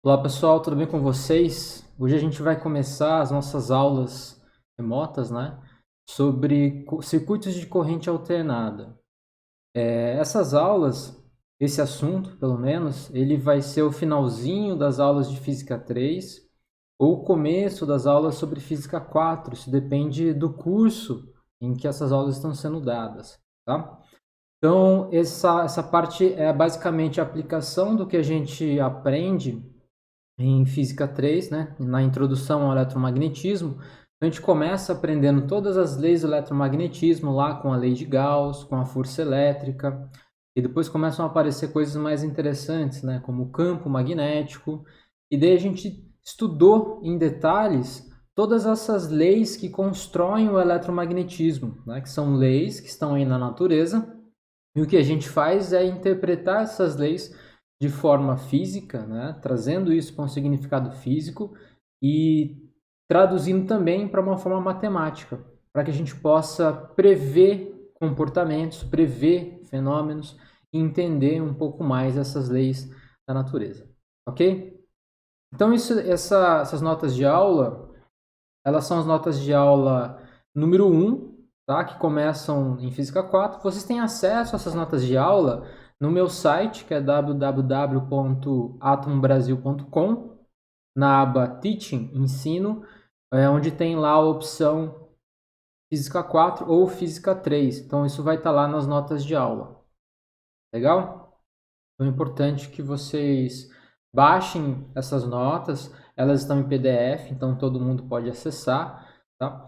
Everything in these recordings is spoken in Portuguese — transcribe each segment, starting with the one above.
Olá pessoal, tudo bem com vocês? Hoje a gente vai começar as nossas aulas remotas, né? Sobre circuitos de corrente alternada. Essas aulas, esse assunto, pelo menos, ele vai ser o finalzinho das aulas de Física 3 ou o começo das aulas sobre Física 4. Isso depende do curso em que essas aulas estão sendo dadas, tá? Então, essa parte é basicamente a aplicação do que a gente aprende em Física 3, né, na introdução ao eletromagnetismo. A gente começa aprendendo todas as leis do eletromagnetismo lá com a lei de Gauss, com a força elétrica, e depois começam a aparecer coisas mais interessantes, né, como o campo magnético, e daí a gente estudou em detalhes todas essas leis que constroem o eletromagnetismo, né, que são leis que estão aí na natureza, e o que a gente faz é interpretar essas leis de forma física, né? Trazendo isso para um significado físico e traduzindo também para uma forma matemática, para que a gente possa prever comportamentos, prever fenômenos e entender um pouco mais essas leis da natureza, ok? Então essas notas de aula, elas são as notas de aula número 1, tá? Que começam em Física 4. Vocês têm acesso a essas notas de aula no meu site, que é www.atombrasil.com, na aba Teaching, Ensino, onde tem lá a opção Física 4 ou Física 3. Então, isso vai estar lá nas notas de aula. Legal? Então, é importante que vocês baixem essas notas. Elas estão em PDF, então todo mundo pode acessar. Tá?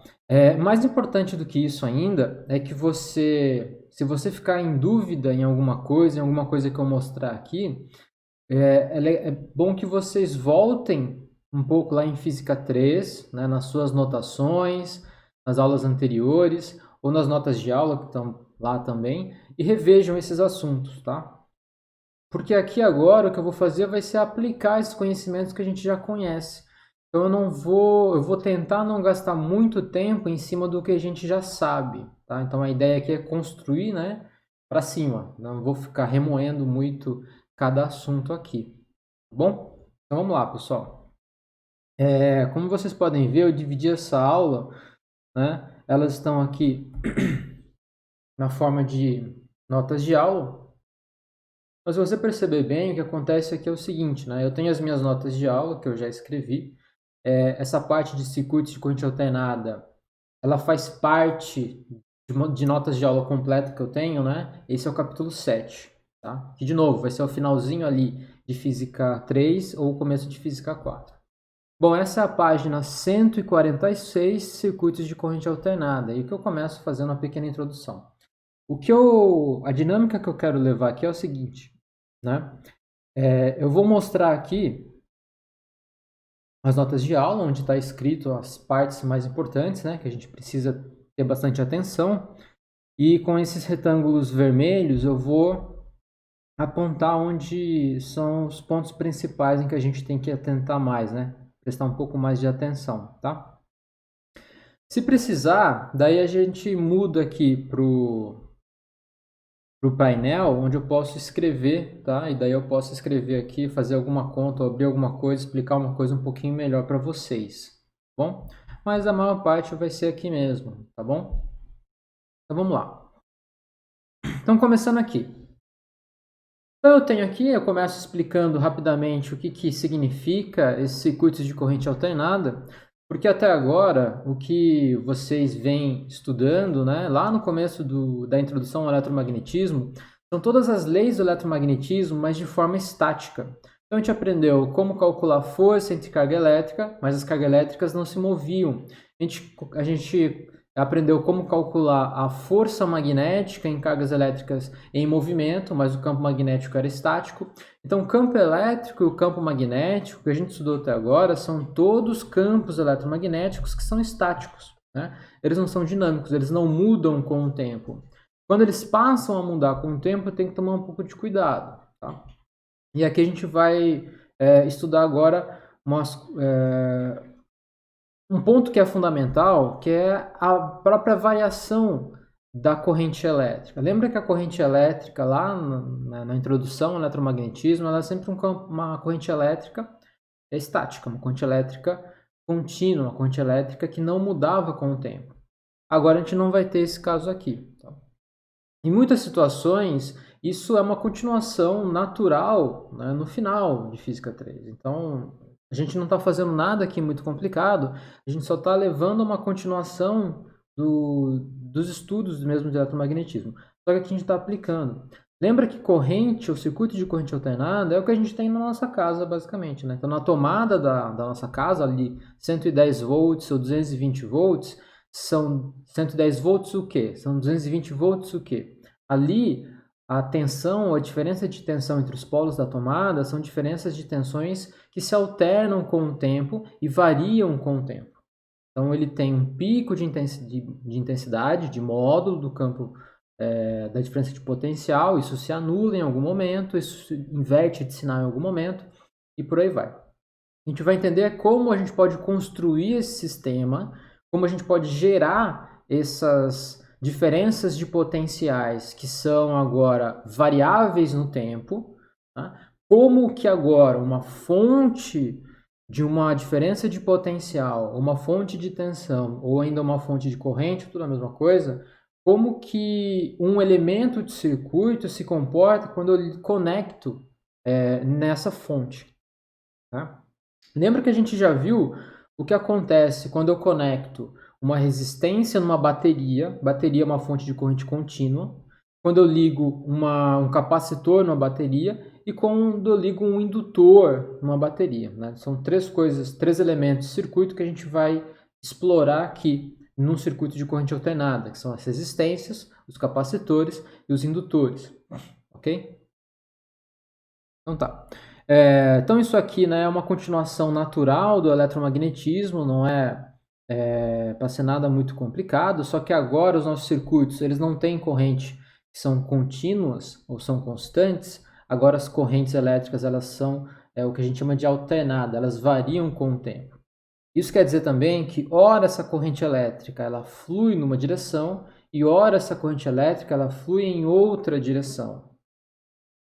Mais importante do que isso ainda é que se você ficar em dúvida em alguma coisa que eu mostrar aqui, é bom que vocês voltem um pouco lá em Física 3, né, nas suas notações, nas aulas anteriores, ou nas notas de aula que estão lá também, e revejam esses assuntos, tá? Porque aqui agora o que eu vou fazer vai ser aplicar esses conhecimentos que a gente já conhece. Então eu vou tentar não gastar muito tempo em cima do que a gente já sabe, tá? Então a ideia aqui é construir, né, para cima. Não vou ficar remoendo muito cada assunto aqui, tá bom? Então vamos lá, pessoal. Como vocês podem ver, eu dividi essa aula, né? Elas estão aqui na forma de notas de aula. Mas se você perceber bem, o que acontece aqui é o seguinte, né? Eu tenho as minhas notas de aula que eu já escrevi. Essa parte de circuitos de corrente alternada, ela faz parte de notas de aula completa que eu tenho, né? Esse é o capítulo 7, tá? Que, de novo, vai ser o finalzinho ali de Física 3 ou o começo de Física 4. Bom, essa é a página 146, circuitos de corrente alternada, e que eu começo fazendo uma pequena introdução. A dinâmica que eu quero levar aqui é o seguinte, né? Eu vou mostrar aqui as notas de aula, onde está escrito as partes mais importantes, né? Que a gente precisa ter bastante atenção. E com esses retângulos vermelhos, eu vou apontar onde são os pontos principais em que a gente tem que atentar mais, né? Prestar um pouco mais de atenção, tá? Se precisar, daí a gente muda aqui pro painel, onde eu posso escrever, tá? E daí eu posso escrever aqui, fazer alguma conta, abrir alguma coisa, explicar uma coisa um pouquinho melhor para vocês, tá bom? Mas a maior parte vai ser aqui mesmo, tá bom? Então vamos lá. Então começando aqui. Então eu tenho aqui, eu começo explicando rapidamente o que significa esses circuitos de corrente alternada, porque até agora o que vocês vêm estudando, né, lá no começo da introdução ao eletromagnetismo, são todas as leis do eletromagnetismo, mas de forma estática. Então a gente aprendeu como calcular força entre carga elétrica, mas as cargas elétricas não se moviam. A gente aprendeu como calcular a força magnética em cargas elétricas em movimento, mas o campo magnético era estático. Então, o campo elétrico e o campo magnético que a gente estudou até agora são todos campos eletromagnéticos que são estáticos, né? Eles não são dinâmicos, eles não mudam com o tempo. Quando eles passam a mudar com o tempo, tem que tomar um pouco de cuidado, tá? E aqui a gente vai estudar agora um ponto que é fundamental, que é a própria variação da corrente elétrica. Lembra que a corrente elétrica, lá na introdução ao eletromagnetismo, ela é sempre uma corrente elétrica é estática, uma corrente elétrica contínua, uma corrente elétrica que não mudava com o tempo. Agora a gente não vai ter esse caso aqui. Tá? Em muitas situações, isso é uma continuação natural, né, no final de Física 3. Então, a gente não está fazendo nada aqui muito complicado, a gente só está levando uma continuação dos estudos mesmo de eletromagnetismo. Só que aqui a gente está aplicando. Lembra que corrente, o circuito de corrente alternada, é o que a gente tem na nossa casa, basicamente. Né? Então, na tomada da nossa casa, ali, 110 volts ou 220 volts, são 110 volts o quê? São 220 volts o quê? Ali, a tensão, a diferença de tensão entre os polos da tomada são diferenças de tensões que se alternam com o tempo e variam com o tempo. Então, ele tem um pico de intensidade, de módulo do campo da diferença de potencial, isso se anula em algum momento, isso se inverte de sinal em algum momento, e por aí vai. A gente vai entender como a gente pode construir esse sistema, como a gente pode gerar essas diferenças de potenciais que são agora variáveis no tempo, tá? Como que agora uma fonte de uma diferença de potencial, uma fonte de tensão ou ainda uma fonte de corrente, tudo a mesma coisa, como que um elemento de circuito se comporta quando eu conecto nessa fonte. Tá? Lembra que a gente já viu o que acontece quando eu conecto uma resistência numa bateria, bateria é uma fonte de corrente contínua, quando eu ligo um capacitor numa bateria e quando eu ligo um indutor numa bateria. Né? São três elementos de circuito que a gente vai explorar aqui num circuito de corrente alternada, que são as resistências, os capacitores e os indutores. Ok? Então tá. Então isso aqui, né, é uma continuação natural do eletromagnetismo, não é para ser nada muito complicado, só que agora os nossos circuitos eles não têm corrente que são contínuas ou são constantes, agora as correntes elétricas elas são o que a gente chama de alternada, elas variam com o tempo. Isso quer dizer também que ora essa corrente elétrica ela flui numa direção e ora essa corrente elétrica ela flui em outra direção.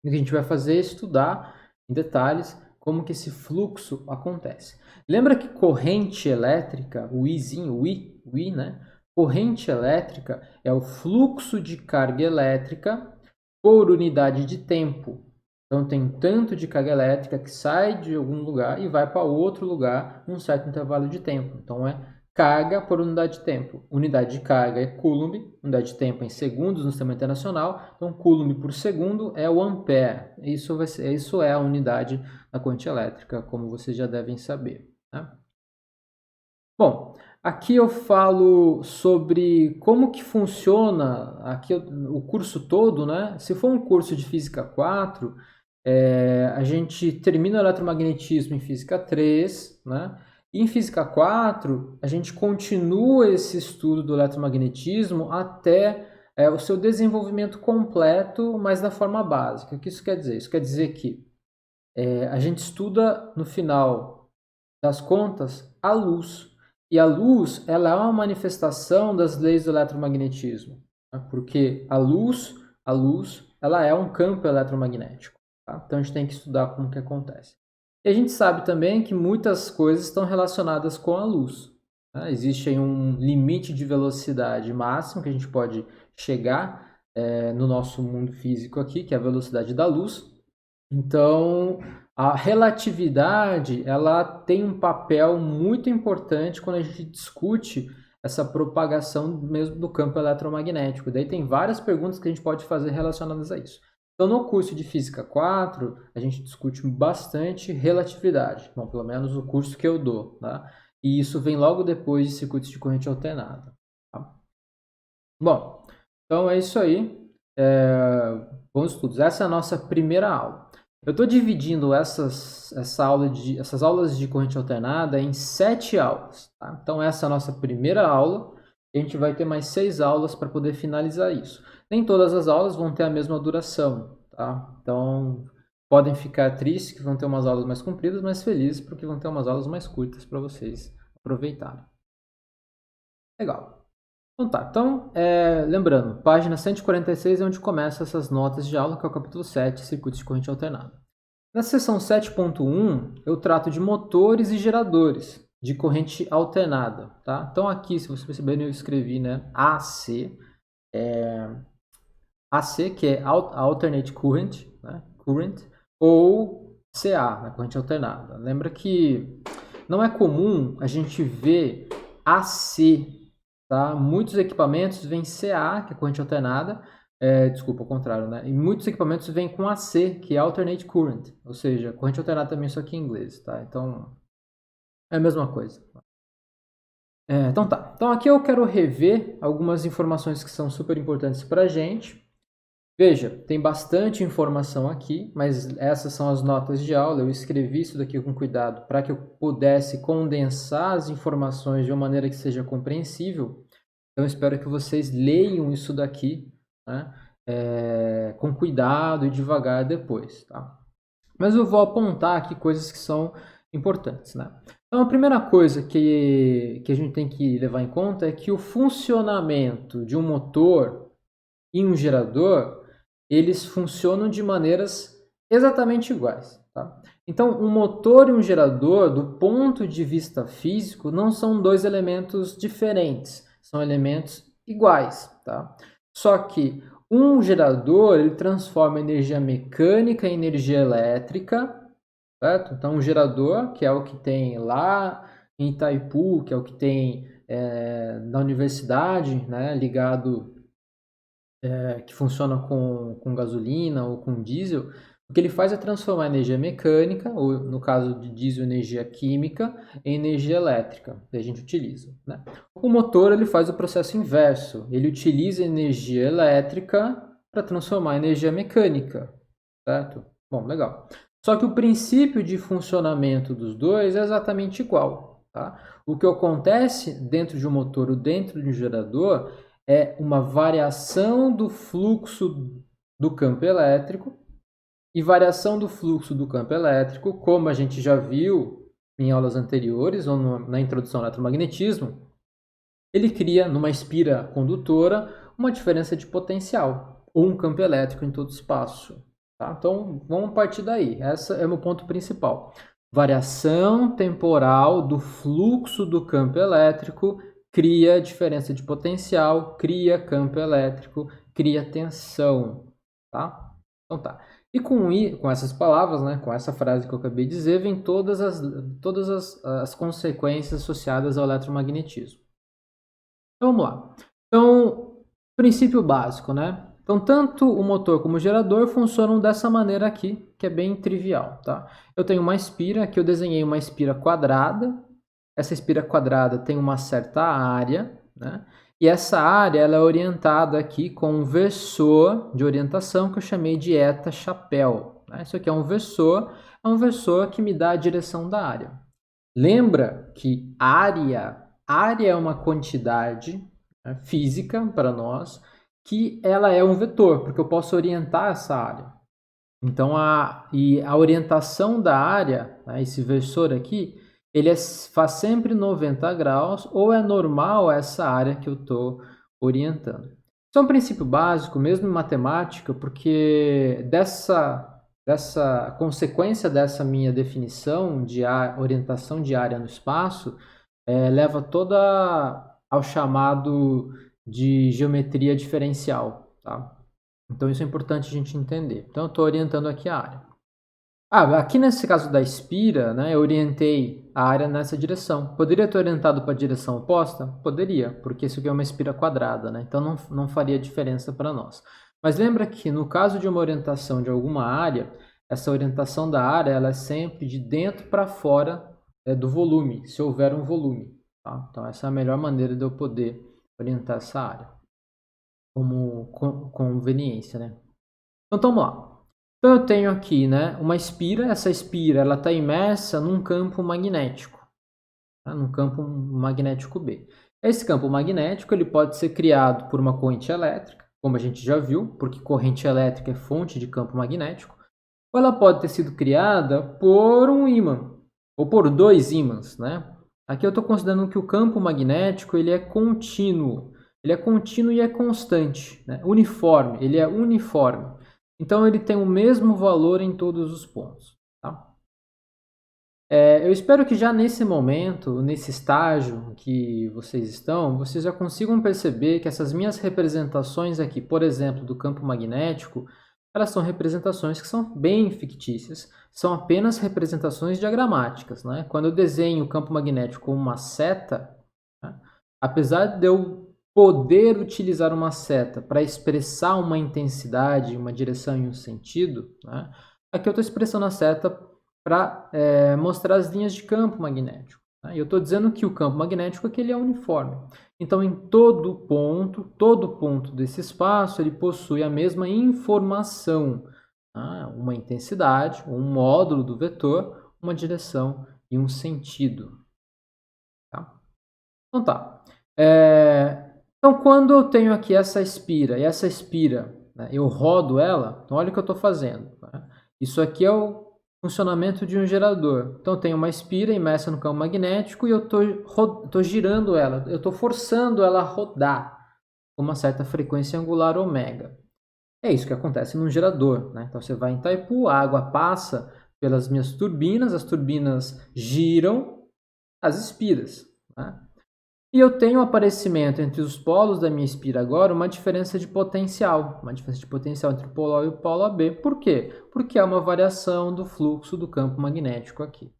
O que a gente vai fazer é estudar em detalhes como que esse fluxo acontece. Lembra que corrente elétrica, o Izinho, o I, né? Corrente elétrica é o fluxo de carga elétrica por unidade de tempo. Então tem tanto de carga elétrica que sai de algum lugar e vai para outro lugar num certo intervalo de tempo. Então é carga por unidade de tempo. Unidade de carga é Coulomb, unidade de tempo é em segundos no sistema internacional. Então Coulomb por segundo é o ampere. Isso é a unidade da corrente elétrica, como vocês já devem saber. Né? Bom, aqui eu falo sobre como que funciona aqui o curso todo, né? Se for um curso de Física 4, a gente termina o eletromagnetismo em Física 3, né? E em Física 4, a gente continua esse estudo do eletromagnetismo até o seu desenvolvimento completo, mas da forma básica. O que isso quer dizer? Isso quer dizer que a gente estuda, no final das contas, a luz. E a luz ela é uma manifestação das leis do eletromagnetismo, né? Porque a luz, ela é um campo eletromagnético. Tá? Então a gente tem que estudar como que acontece. E a gente sabe também que muitas coisas estão relacionadas com a luz. Né? Existe aí um limite de velocidade máximo que a gente pode chegar no nosso mundo físico aqui, que é a velocidade da luz. Então, a relatividade ela tem um papel muito importante quando a gente discute essa propagação mesmo do campo eletromagnético. Daí tem várias perguntas que a gente pode fazer relacionadas a isso. Então, no curso de Física 4, a gente discute bastante relatividade. Bom, pelo menos o curso que eu dou. Tá? E isso vem logo depois de circuitos de corrente alternada. Tá? Bom, então é isso aí. Bons estudos. Essa é a nossa primeira aula. Eu estou dividindo essas aulas de corrente alternada em 7 aulas. Tá? Então, essa é a nossa primeira aula. E a gente vai ter mais 6 aulas para poder finalizar isso. Nem todas as aulas vão ter a mesma duração. Tá? Então, podem ficar tristes que vão ter umas aulas mais compridas, mas felizes porque vão ter umas aulas mais curtas para vocês aproveitarem. Legal. Então tá, lembrando, página 146 é onde começa essas notas de aula, que é o capítulo 7, circuitos de corrente alternada. Na seção 7.1, eu trato de motores e geradores de corrente alternada, tá? Então aqui, se vocês perceberem, eu escrevi, né, AC, AC, que é Alternate Current, né, ou CA, né, corrente alternada. Lembra que não é comum a gente ver AC, tá? Muitos equipamentos vêm CA, que é corrente alternada, desculpa, ao contrário, né? E muitos equipamentos vêm com AC, que é Alternate Current, ou seja, corrente alternada também, só que em inglês, tá? Então, é a mesma coisa. Então tá. Então aqui eu quero rever algumas informações que são super importantes para a gente. Veja, tem bastante informação aqui, mas essas são as notas de aula. Eu escrevi isso daqui com cuidado para que eu pudesse condensar as informações de uma maneira que seja compreensível. Então, espero que vocês leiam isso daqui, né, com cuidado e devagar depois, tá? Mas eu vou apontar aqui coisas que são importantes, né? Então, a primeira coisa que a gente tem que levar em conta é que o funcionamento de um motor e um gerador, eles funcionam de maneiras exatamente iguais, tá? Então, um motor e um gerador, do ponto de vista físico, não são dois elementos diferentes, são elementos iguais, tá? Só que um gerador, ele transforma energia mecânica em energia elétrica, certo? Então, um gerador, que é o que tem lá em Itaipu, que é o que tem na universidade, né, ligado, que funciona com gasolina ou com diesel, o que ele faz é transformar energia mecânica, ou no caso de diesel, energia química, em energia elétrica, que a gente utiliza, né? O motor, ele faz o processo inverso, ele utiliza energia elétrica para transformar em energia mecânica, certo? Bom, legal. Só que o princípio de funcionamento dos dois é exatamente igual, tá? O que acontece dentro de um motor ou dentro de um gerador é uma variação do fluxo do campo elétrico, e variação do fluxo do campo elétrico, como a gente já viu em aulas anteriores ou na introdução ao eletromagnetismo, ele cria numa espira condutora uma diferença de potencial, ou um campo elétrico em todo o espaço. Tá? Então, vamos partir daí. Esse é o meu ponto principal. Variação temporal do fluxo do campo elétrico cria diferença de potencial, cria campo elétrico, cria tensão. Tá? Então tá. E com essas palavras, né, com essa frase que eu acabei de dizer, vem todas as consequências associadas ao eletromagnetismo. Então, vamos lá. Então, princípio básico, né? Então, tanto o motor como o gerador funcionam dessa maneira aqui, que é bem trivial, tá? Eu tenho uma espira, aqui eu desenhei uma espira quadrada. Essa espira quadrada tem uma certa área, né? E essa área ela é orientada aqui com um versor de orientação que eu chamei de eta-chapéu, né? Isso aqui é um versor que me dá a direção da área. Lembra que área é uma quantidade, né, física para nós, que ela é um vetor, porque eu posso orientar essa área. Então, a orientação da área, né, esse versor aqui, ele faz sempre 90 graus, ou é normal essa área que eu estou orientando. Isso é um princípio básico, mesmo em matemática, porque dessa consequência dessa minha definição de orientação de área no espaço, leva toda ao chamado de geometria diferencial, tá? Então isso é importante a gente entender. Então eu estou orientando aqui a área. Aqui nesse caso da espira, né, eu orientei a área nessa direção. Poderia ter orientado para a direção oposta? Poderia, porque isso aqui é uma espira quadrada, né? Então não faria diferença para nós. Mas lembra que no caso de uma orientação de alguma área, essa orientação da área ela é sempre de dentro para fora do volume, se houver um volume. Tá? Então essa é a melhor maneira de eu poder orientar essa área, como conveniência, né? Então vamos lá. Então eu tenho aqui, né, uma espira. Essa espira ela está imersa num campo magnético, tá? Num campo magnético B. Esse campo magnético ele pode ser criado por uma corrente elétrica, como a gente já viu, porque corrente elétrica é fonte de campo magnético, ou ela pode ter sido criada por um ímã, ou por dois ímãs, né? Aqui eu estou considerando que o campo magnético ele é contínuo. Ele é contínuo e é constante, né? Uniforme, ele é uniforme. Então ele tem o mesmo valor em todos os pontos. Eu espero que já nesse momento, nesse estágio que vocês estão, vocês já consigam perceber que essas minhas representações aqui, por exemplo, do campo magnético, elas são representações que são bem fictícias, são apenas representações diagramáticas, né? Quando eu desenho o campo magnético como uma seta, né, apesar de eu poder utilizar uma seta para expressar uma intensidade, uma direção e um sentido, né, aqui eu estou expressando a seta para mostrar as linhas de campo magnético. Né? E eu estou dizendo que o campo magnético é que ele é uniforme. Então, em todo ponto desse espaço, ele possui a mesma informação, né? Uma intensidade, um módulo do vetor, uma direção e um sentido. Tá? Então tá. Então, quando eu tenho aqui essa espira e essa espira, né, eu rodo ela, então olha o que eu estou fazendo. Né? Isso aqui é o funcionamento de um gerador. Então, eu tenho uma espira imersa no campo magnético e eu estou girando ela, eu estou forçando ela a rodar com uma certa frequência angular ômega. É isso que acontece num gerador. Né? Então, você vai em Itaipu, a água passa pelas minhas turbinas, as turbinas giram as espiras. Né? E eu tenho o aparecimento entre os polos da minha espira agora uma diferença de potencial. Uma diferença de potencial entre o polo A e o polo AB. Por quê? Porque há uma variação do fluxo do campo magnético aqui.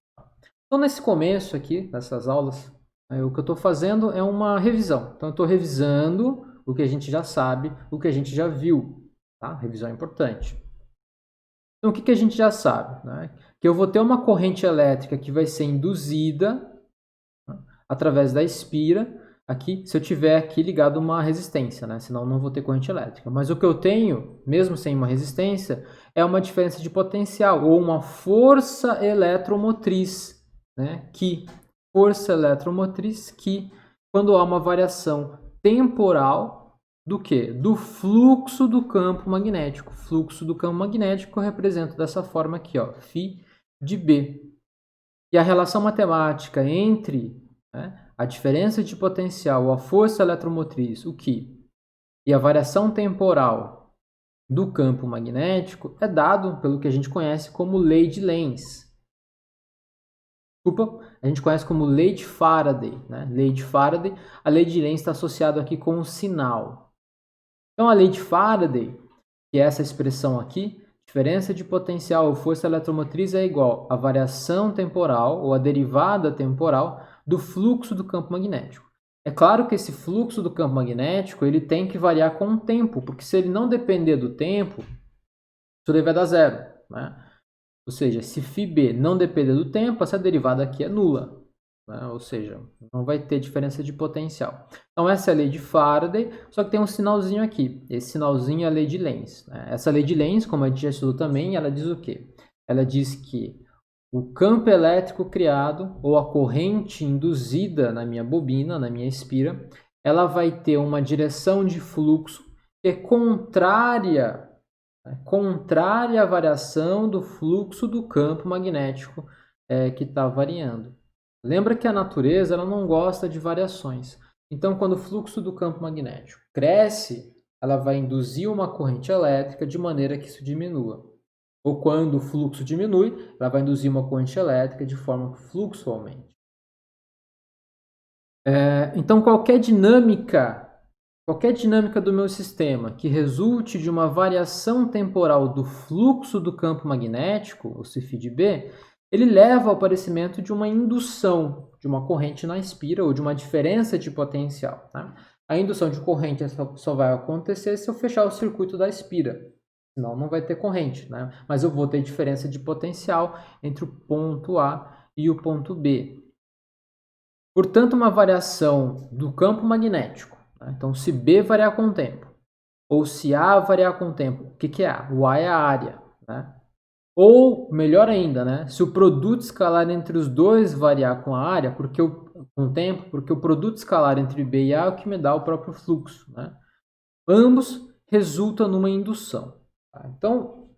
Então, nesse começo aqui, dessas aulas, o que eu estou fazendo é uma revisão. Então, eu estou revisando o que a gente já sabe, o que a gente já viu. Tá? Revisão é importante. Então, o que a gente já sabe? Né? Que eu vou ter uma corrente elétrica que vai ser induzida através da espira, aqui, se eu tiver aqui ligado uma resistência, né? Senão não vou ter corrente elétrica. Mas o que eu tenho, mesmo sem uma resistência, é uma diferença de potencial, ou uma força eletromotriz, né? Força eletromotriz que, quando há uma variação temporal do que? Do fluxo do campo magnético. Fluxo do campo magnético eu represento dessa forma aqui, ó, φ de B. E a relação matemática entre, né, a diferença de potencial ou a força eletromotriz, o Q, e a variação temporal do campo magnético é dado pelo que a gente conhece como lei de Lenz. Desculpa, a gente conhece como lei de Faraday. Né? Lei de Faraday, a lei de Lenz está associada aqui com o sinal. Então, a lei de Faraday, que é essa expressão aqui, diferença de potencial ou força eletromotriz é igual à variação temporal ou a derivada temporal do fluxo do campo magnético. É claro que esse fluxo do campo magnético ele tem que variar com o tempo, porque se ele não depender do tempo, isso daí vai dar zero. Né? Ou seja, se φb não depender do tempo, essa derivada aqui é nula. Né? Ou seja, não vai ter diferença de potencial. Então, essa é a lei de Faraday, só que tem um sinalzinho aqui. Esse sinalzinho é a lei de Lenz. Né? Essa lei de Lenz, como a gente já estudou também, ela diz o quê? Ela diz que o campo elétrico criado, ou a corrente induzida na minha bobina, na minha espira, ela vai ter uma direção de fluxo que é contrária à variação do fluxo do campo magnético que está variando. Lembra que a natureza ela não gosta de variações. Então, quando o fluxo do campo magnético cresce, ela vai induzir uma corrente elétrica de maneira que isso diminua. Ou quando o fluxo diminui, ela vai induzir uma corrente elétrica de forma que o fluxo aumente. Então, qualquer dinâmica do meu sistema que resulte de uma variação temporal do fluxo do campo magnético, o Cφ de B, ele leva ao aparecimento de uma indução de uma corrente na espira ou de uma diferença de potencial. Tá? A indução de corrente só vai acontecer se eu fechar o circuito da espira, senão não vai ter corrente. Né? Mas eu vou ter diferença de potencial entre o ponto A e o ponto B. Portanto, uma variação do campo magnético. Né? Então, se B variar com o tempo, ou se A variar com o tempo, o que é A? O A é a área. Né? Ou, melhor ainda, né? Se o produto escalar entre os dois variar com a área, com o tempo, porque o produto escalar entre B e A é o que me dá o próprio fluxo. Né? Ambos resultam numa indução. Tá? Então,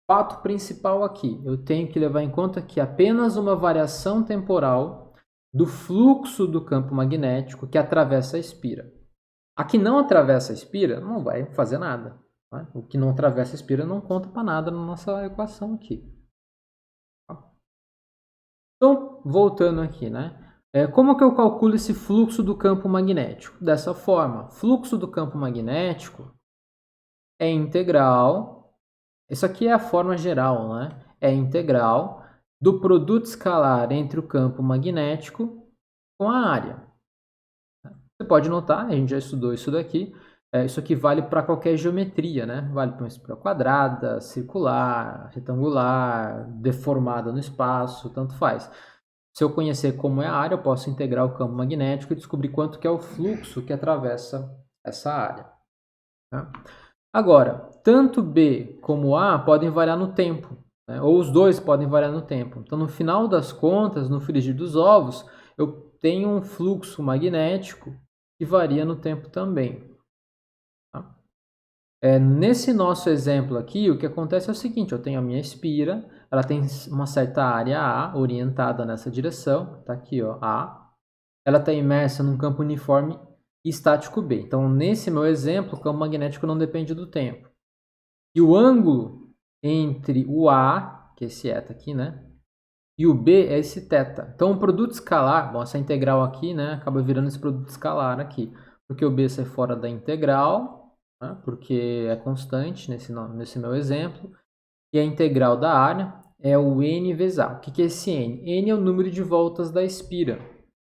fato principal aqui, eu tenho que levar em conta que apenas uma variação temporal do fluxo do campo magnético que atravessa a espira. A que não atravessa a espira não vai fazer nada. Né? O que não atravessa a espira não conta para nada na nossa equação aqui. Então, voltando aqui, né? Como que eu calculo esse fluxo do campo magnético? Dessa forma, fluxo do campo magnético é integral, isso aqui é a forma geral, né? É integral do produto escalar entre o campo magnético com a área. Você pode notar, a gente já estudou isso daqui, isso aqui vale para qualquer geometria, né? Vale para uma estrutura quadrada, circular, retangular, deformada no espaço, tanto faz. Se eu conhecer como é a área, eu posso integrar o campo magnético e descobrir quanto que é o fluxo que atravessa essa área. Tá? Agora, tanto B como A podem variar no tempo, né? Ou os dois podem variar no tempo. Então, no final das contas, no frigir dos ovos, eu tenho um fluxo magnético que varia no tempo também. Tá? Nesse nosso exemplo aqui, o que acontece é o seguinte, eu tenho a minha espira, ela tem uma certa área A orientada nessa direção, está aqui, ó, A. Ela está imersa num campo uniforme e estático B. Então, nesse meu exemplo, o campo magnético não depende do tempo. E o ângulo entre o A, que é esse eta aqui, né? E o B é esse θ. Então, o produto escalar, bom, essa integral aqui, né, acaba virando esse produto escalar aqui. Porque o B sai fora da integral, né, porque é constante nesse meu exemplo. E a integral da área é o N vezes A. O que é esse N? N é o número de voltas da espira.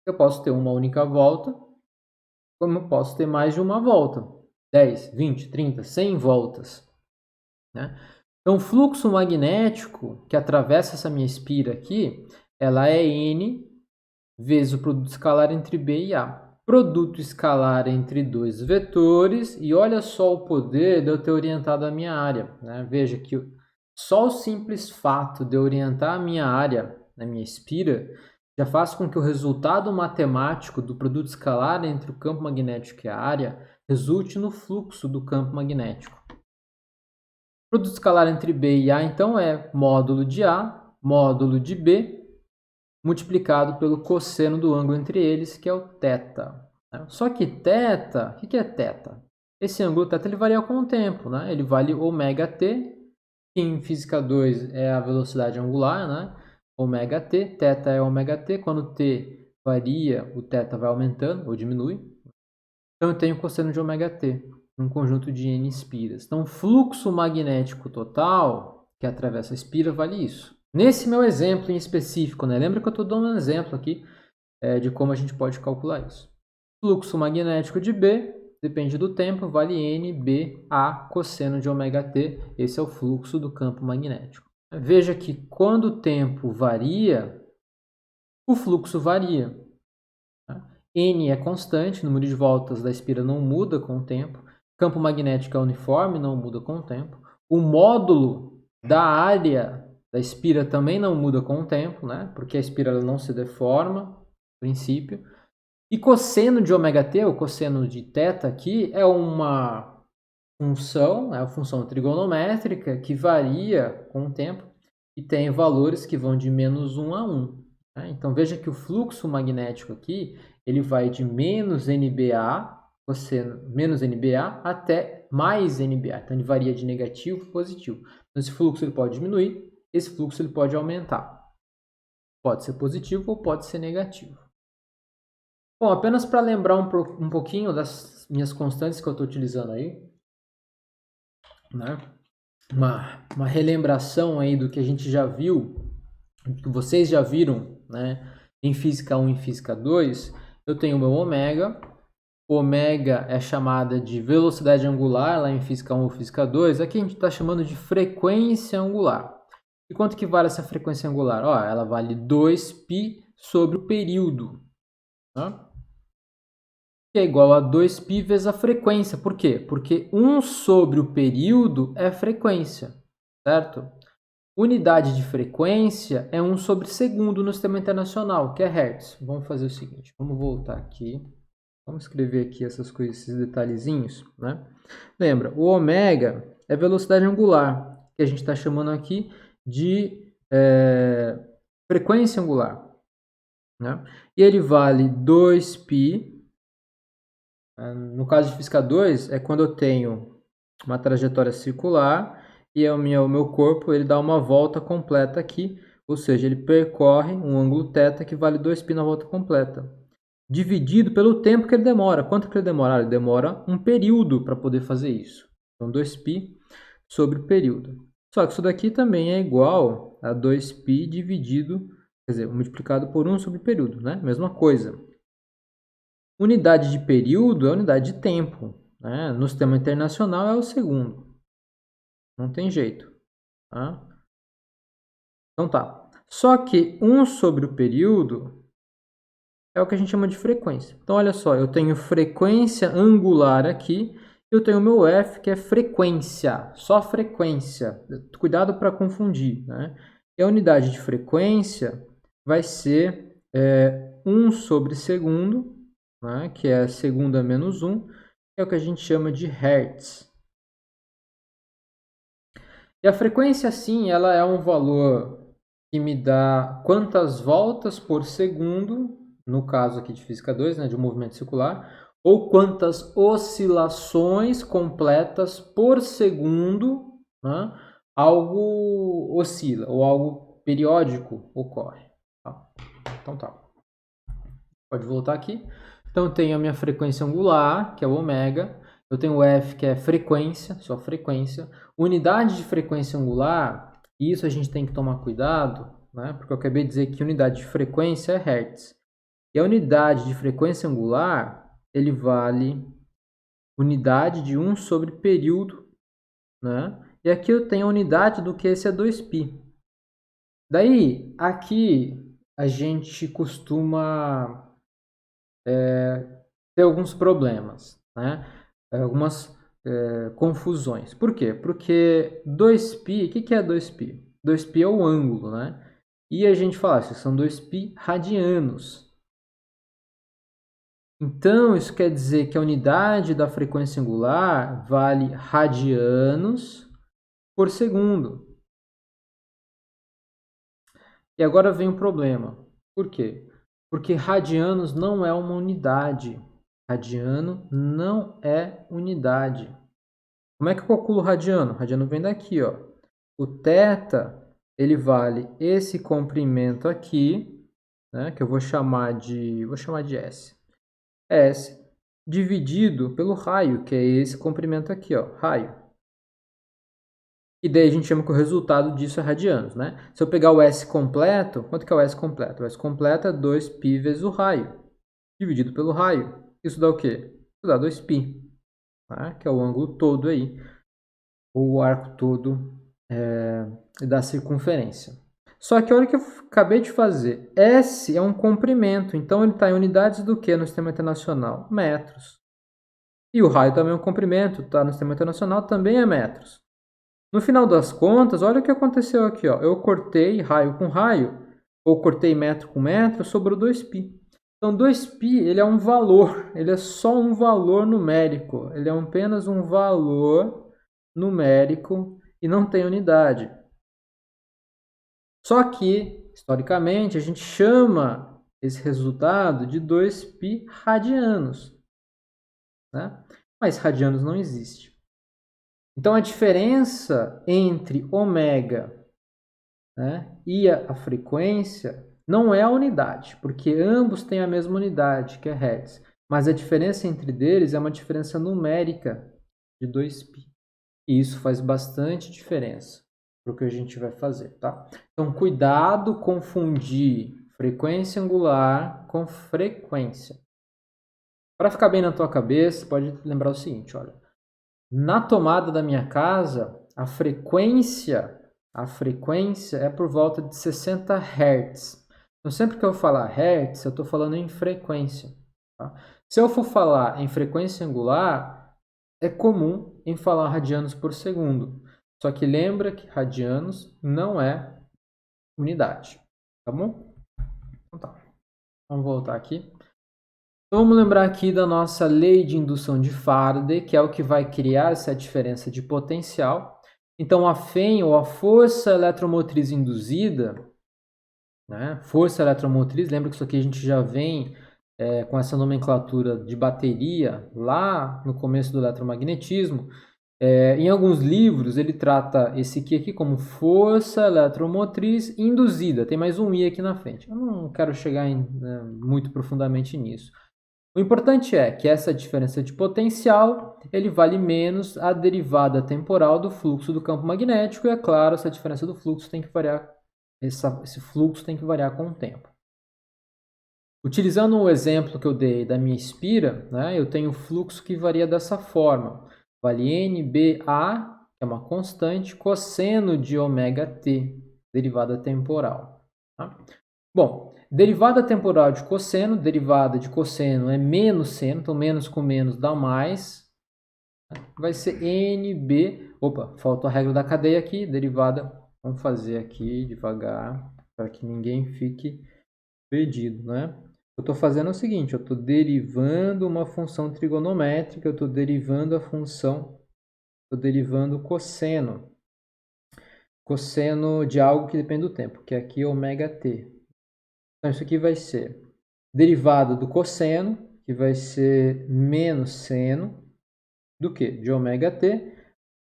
Eu posso ter uma única volta, como eu posso ter mais de uma volta. 10, 20, 30, 100 voltas. Né? Então, o fluxo magnético que atravessa essa minha espira aqui, ela é N vezes o produto escalar entre B e A. Produto escalar entre dois vetores, e olha só o poder de eu ter orientado a minha área. Né? Veja que só o simples fato de eu orientar a minha área, a minha espira, já faz com que o resultado matemático do produto escalar entre o campo magnético e a área resulte no fluxo do campo magnético. O produto escalar entre B e A, então, é módulo de A, módulo de B, multiplicado pelo cosseno do ângulo entre eles, que é o θ. Só que θ, o que é θ? Esse ângulo θ ele varia com o tempo, né? Ele vale ômega-t, que em física 2 é a velocidade angular, né? Ômega-t, θ é ômega-t, quando t varia, o θ vai aumentando ou diminui. Então eu tenho cosseno de ômega-t, um conjunto de n espiras. Então o fluxo magnético total que atravessa a espira vale isso. Nesse meu exemplo em específico, né? Lembra que eu estou dando um exemplo aqui de como a gente pode calcular isso. Fluxo magnético de B depende do tempo, vale N, B, A, cosseno de ômega-t. Esse é o fluxo do campo magnético. Veja que quando o tempo varia, o fluxo varia. N é constante, o número de voltas da espira não muda com o tempo. Campo magnético é uniforme, não muda com o tempo. O módulo da área da espira também não muda com o tempo, né? Porque a espira ela não se deforma, no princípio. E cosseno de ômega-t, o cosseno de θ aqui, é uma função, é uma função trigonométrica que varia com o tempo e tem valores que vão de menos 1 a 1. Né? Então veja que o fluxo magnético aqui ele vai de menos NBA, cosseno, menos NBA até mais NBA. Então ele varia de negativo para positivo. Então esse fluxo ele pode diminuir, esse fluxo ele pode aumentar. Pode ser positivo ou pode ser negativo. Bom, apenas para lembrar um pouquinho das minhas constantes que eu estou utilizando aí, né? Uma relembração aí do que a gente já viu, que vocês já viram, né? Em Física 1 e Física 2, eu tenho o meu ômega. O ômega é chamada de velocidade angular lá em Física 1 ou Física 2. Aqui a gente está chamando de frequência angular. E quanto que vale essa frequência angular? Ó, ela vale 2π sobre o período. Tá? Que é igual a 2π vezes a frequência. Por quê? Porque 1 sobre o período é frequência, certo? Unidade de frequência é 1 sobre segundo no sistema internacional, que é Hertz. Vamos fazer o seguinte, vamos voltar aqui. Vamos escrever aqui essas coisas, esses detalhezinhos, né? Lembra, o ômega é velocidade angular, que a gente está chamando aqui de frequência angular. Né? E ele vale 2π. No caso de física 2, é quando eu tenho uma trajetória circular e o meu corpo ele dá uma volta completa aqui ou seja, ele percorre um ângulo θ que vale 2π na volta completa, dividido pelo tempo que ele demora. Quanto que ele demora? Ele demora um período para poder fazer isso. Então, 2π sobre o período. Só que isso daqui também é igual a 2π dividido, quer dizer, multiplicado por 1 sobre o período, né? Mesma coisa. Unidade de período é unidade de tempo, né? No sistema internacional é o segundo. Não tem jeito. Tá? Então tá. Só que 1 sobre o período é o que a gente chama de frequência. Então olha só, eu tenho frequência angular aqui, eu tenho o meu F, que é frequência, só frequência. Cuidado para confundir, né? E a unidade de frequência vai ser 1 sobre segundo, né? Que é segunda menos 1, que é o que a gente chama de Hertz. E a frequência, sim, ela é um valor que me dá quantas voltas por segundo, no caso aqui de física 2, né, de um movimento circular, ou quantas oscilações completas por segundo, né, algo oscila, ou algo periódico ocorre. Tá? Então tá. Pode voltar aqui. Então eu tenho a minha frequência angular, que é o ômega. Eu tenho o F, que é frequência, só frequência. Unidade de frequência angular, isso a gente tem que tomar cuidado, né? Porque eu acabei de dizer que unidade de frequência é Hertz. E a unidade de frequência angular, ele vale unidade de 1 sobre período, né? E aqui eu tenho a unidade do que esse é 2π. Daí, aqui a gente costuma ter alguns problemas, né? Algumas confusões. Por quê? Porque 2π, o que é 2π? 2π é o ângulo, né? E a gente fala, isso são 2π radianos. Então, isso quer dizer que a unidade da frequência angular vale radianos por segundo. E agora vem o problema. Por quê? Porque radianos não é uma unidade. Radiano não é unidade. Como é que eu calculo radiano? Radiano vem daqui, ó. O θ, ele vale esse comprimento aqui, né, que eu vou chamar de S. S dividido pelo raio, que é esse comprimento aqui, ó, raio. E daí a gente chama que o resultado disso é radianos, né? Se eu pegar o S completo, quanto que é o S completo? O S completo é 2π vezes o raio, dividido pelo raio. Isso dá o quê? Isso dá 2π, tá? Que é o ângulo todo aí, o arco todo da circunferência. Só que olha o que eu acabei de fazer. S é um comprimento, então ele está em unidades do que no sistema internacional? Metros. E o raio também é um comprimento, está no sistema internacional, também é metros. No final das contas, olha o que aconteceu aqui. Ó. Eu cortei raio com raio, ou cortei metro com metro, sobrou 2π. Então, 2π ele é um valor, ele é só um valor numérico. Ele é apenas um valor numérico e não tem unidade. Só que, historicamente, a gente chama esse resultado de 2π radianos. Né? Mas radianos não existe. Então, a diferença entre ômega, né, e a frequência não é a unidade, porque ambos têm a mesma unidade, que é Hertz. Mas a diferença entre eles é uma diferença numérica de 2π. E isso faz bastante diferença para o que a gente vai fazer, tá? Então, cuidado confundir frequência angular com frequência. Para ficar bem na tua cabeça, pode lembrar o seguinte, olha. Na tomada da minha casa, a frequência é por volta de 60 Hz. Então, sempre que eu falar Hz, eu estou falando em frequência. Tá? Se eu for falar em frequência angular, é comum em falar radianos por segundo. Só que lembra que radianos não é unidade. Tá bom? Então tá. Vamos voltar aqui. Vamos lembrar aqui da nossa lei de indução de Faraday, que é o que vai criar essa diferença de potencial. Então, a FEM, ou a força eletromotriz induzida, né? Força eletromotriz, lembra que isso aqui a gente já vem com essa nomenclatura de bateria lá no começo do eletromagnetismo. Em alguns livros, ele trata esse aqui como força eletromotriz induzida. Tem mais um I aqui na frente. Eu não quero chegar muito profundamente nisso. O importante é que essa diferença de potencial, ele vale menos a derivada temporal do fluxo do campo magnético. E é claro, essa diferença do fluxo tem que variar, esse fluxo tem que variar com o tempo. Utilizando o exemplo que eu dei da minha espira, né, eu tenho fluxo que varia dessa forma. Vale NBA, que é uma constante, cosseno de ômega t, derivada temporal. Tá? Bom, derivada temporal de cosseno, derivada de cosseno é menos seno, então menos com menos dá mais. Vai ser NB, opa, faltou a regra da cadeia aqui, derivada, vamos fazer aqui devagar, para que ninguém fique perdido, né? Eu estou fazendo o seguinte, eu estou derivando uma função trigonométrica, eu estou derivando a função, estou derivando o cosseno de algo que depende do tempo, que aqui é ômega t. Então isso aqui vai ser derivada do cosseno, que vai ser menos seno do que? De ômega t.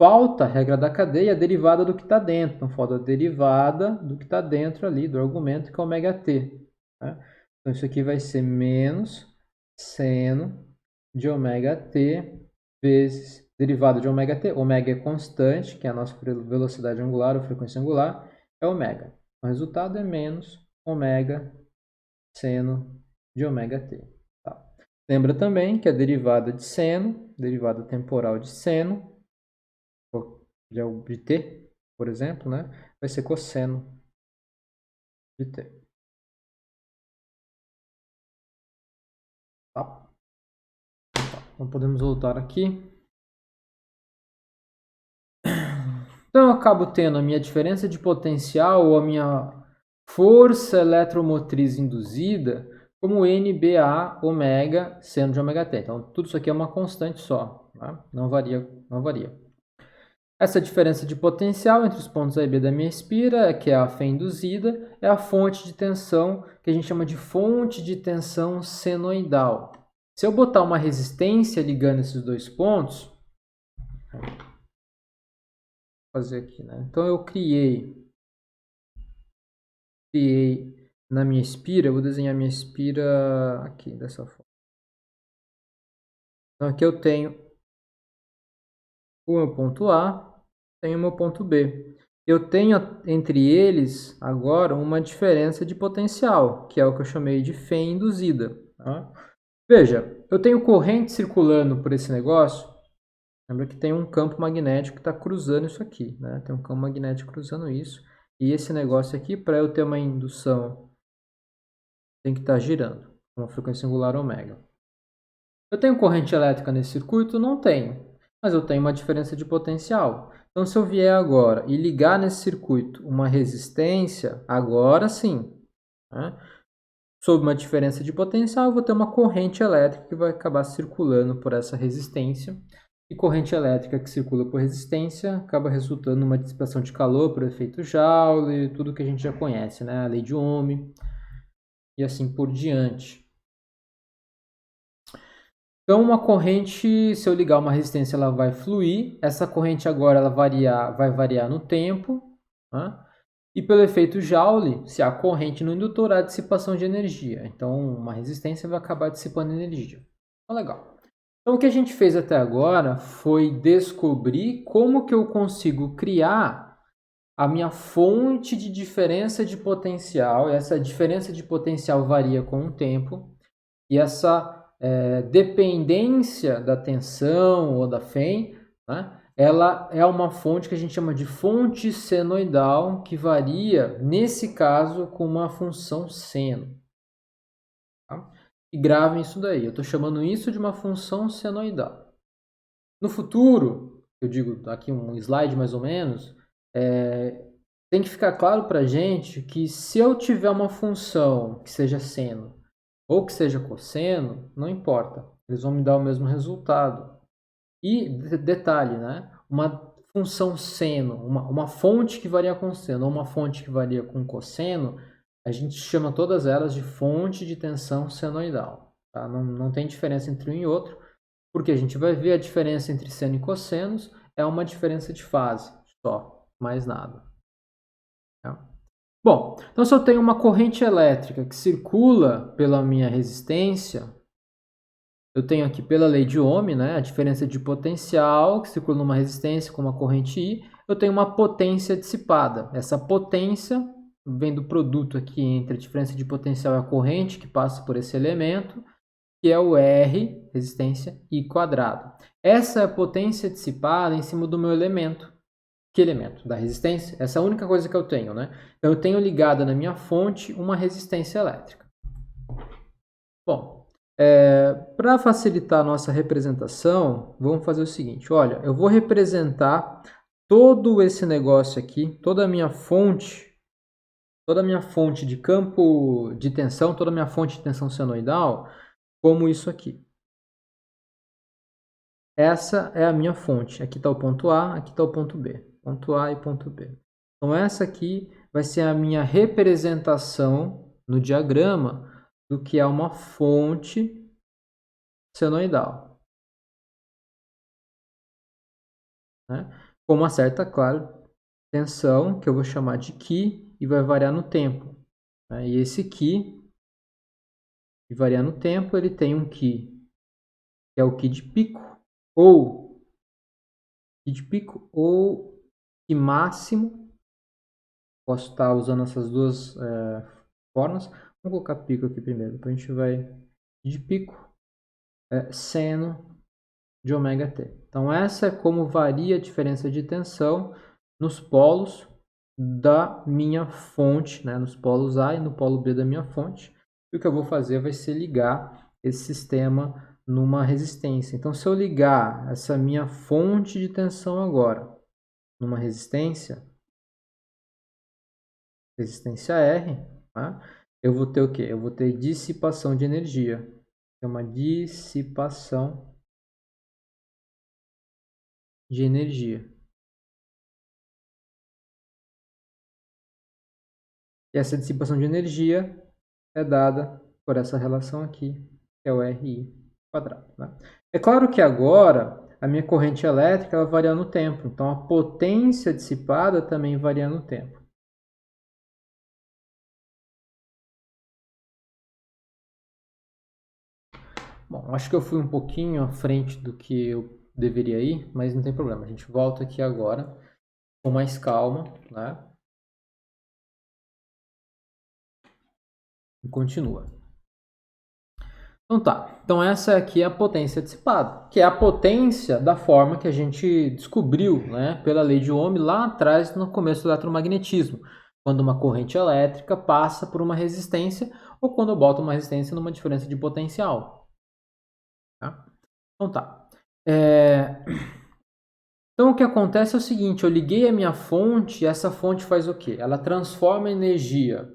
Falta a regra da cadeia, a derivada do que está dentro. Então falta a derivada do que está dentro ali, do argumento, que é ômega t. Né? Então, isso aqui vai ser menos seno de ômega t vezes derivada de ômega t. Ômega é constante, que é a nossa velocidade angular ou frequência angular, é ômega. O resultado é menos ômega seno de ômega t. Tá. Lembra também que a derivada de seno, derivada temporal de seno, de t, por exemplo, né, vai ser cosseno de t. Tá? Então podemos voltar aqui. Então eu acabo tendo a minha diferença de potencial ou a minha força eletromotriz induzida como NBA ômega seno de ômega t. Então tudo isso aqui é uma constante só, tá? Não varia, não varia. Essa diferença de potencial entre os pontos A e B da minha espira, que é a fé induzida, é a fonte de tensão que a gente chama de fonte de tensão senoidal. Se eu botar uma resistência ligando esses dois pontos, vou fazer aqui, né? Então eu criei na minha espira, eu vou desenhar minha espira aqui dessa forma. Então aqui eu tenho o meu ponto A, tenho o meu ponto B. Eu tenho entre eles agora uma diferença de potencial, que é o que eu chamei de fé induzida. Tá? Veja, eu tenho corrente circulando por esse negócio. Lembra que tem um campo magnético que está cruzando isso aqui, né? Tem um campo magnético cruzando isso. E esse negócio aqui, para eu ter uma indução, tem que estar girando, com uma frequência angular ômega. Eu tenho corrente elétrica nesse circuito? Não tenho. Mas eu tenho uma diferença de potencial. Então, se eu vier agora e ligar nesse circuito uma resistência, agora sim, né? Sob uma diferença de potencial, eu vou ter uma corrente elétrica que vai acabar circulando por essa resistência. E corrente elétrica que circula por resistência acaba resultando numa dissipação de calor por efeito Joule, tudo que a gente já conhece, né? A lei de Ohm e assim por diante. Então, uma corrente, se eu ligar uma resistência, ela vai fluir. Essa corrente agora ela vai variar no tempo. Né? E pelo efeito Joule, se há corrente no indutor, há dissipação de energia. Então, uma resistência vai acabar dissipando energia. Então, legal. Então, o que a gente fez até agora foi descobrir como que eu consigo criar a minha fonte de diferença de potencial. Essa diferença de potencial varia com o tempo. E essa dependência da tensão ou da FEM, né, ela é uma fonte que a gente chama de fonte senoidal, que varia, nesse caso, com uma função seno. Tá? E gravem isso daí, eu estou chamando isso de uma função senoidal. No futuro, eu digo aqui um slide mais ou menos, tem que ficar claro para a gente que se eu tiver uma função que seja seno, ou que seja cosseno, não importa. Eles vão me dar o mesmo resultado. E, detalhe, né? Uma função seno, uma fonte que varia com seno, ou uma fonte que varia com cosseno, a gente chama todas elas de fonte de tensão senoidal. Tá? Não tem diferença entre um e outro, porque a gente vai ver a diferença entre seno e cossenos é uma diferença de fase só, mais nada. Tá? Bom, então se eu tenho uma corrente elétrica que circula pela minha resistência, eu tenho aqui pela lei de Ohm, né, a diferença de potencial que circula numa resistência com uma corrente I, eu tenho uma potência dissipada. Essa potência vem do produto aqui entre a diferença de potencial e a corrente que passa por esse elemento, que é o R, resistência, I quadrado. Essa é a potência dissipada em cima do meu elemento. Que elemento? Da resistência? Essa é a única coisa que eu tenho, né? Então, eu tenho ligada na minha fonte uma resistência elétrica. Bom, para facilitar a nossa representação, vamos fazer o seguinte. Olha, eu vou representar todo esse negócio aqui, toda a minha fonte de campo de tensão, toda a minha fonte de tensão senoidal, como isso aqui. Essa é a minha fonte. Aqui está o ponto A, aqui está o ponto B. Ponto A e ponto B. Então, essa aqui vai ser a minha representação no diagrama do que é uma fonte senoidal. Né? Com uma certa, claro, tensão, que eu vou chamar de Q, e vai variar no tempo. Né? E esse Q, que varia no tempo, ele tem um Q, que é o Q de pico, ou Q máximo. Posso estar usando essas duas formas. Vamos colocar pico aqui primeiro. Então a gente vai de pico, seno de ômega t. Então essa é como varia a diferença de tensão nos polos da minha fonte, né? Nos polos A e no polo B da minha fonte. E o que eu vou fazer vai ser ligar esse sistema numa resistência. Então se eu ligar essa minha fonte de tensão agora numa resistência R, tá? Eu vou ter o quê? Eu vou ter dissipação de energia. É uma dissipação de energia. E essa dissipação de energia é dada por essa relação aqui, que é o RI quadrado. Né? É claro que agora a minha corrente elétrica ela varia no tempo, então a potência dissipada também varia no tempo. Bom, acho que eu fui um pouquinho à frente do que eu deveria ir, mas não tem problema. A gente volta aqui agora com mais calma, né? E continua. Então tá, então essa aqui é a potência dissipada, que é a potência da forma que a gente descobriu, né, pela lei de Ohm lá atrás no começo do eletromagnetismo, quando uma corrente elétrica passa por uma resistência ou quando eu boto uma resistência numa diferença de potencial. Tá? Então tá. Então o que acontece é o seguinte, eu liguei a minha fonte e essa fonte faz o quê? Ela transforma energia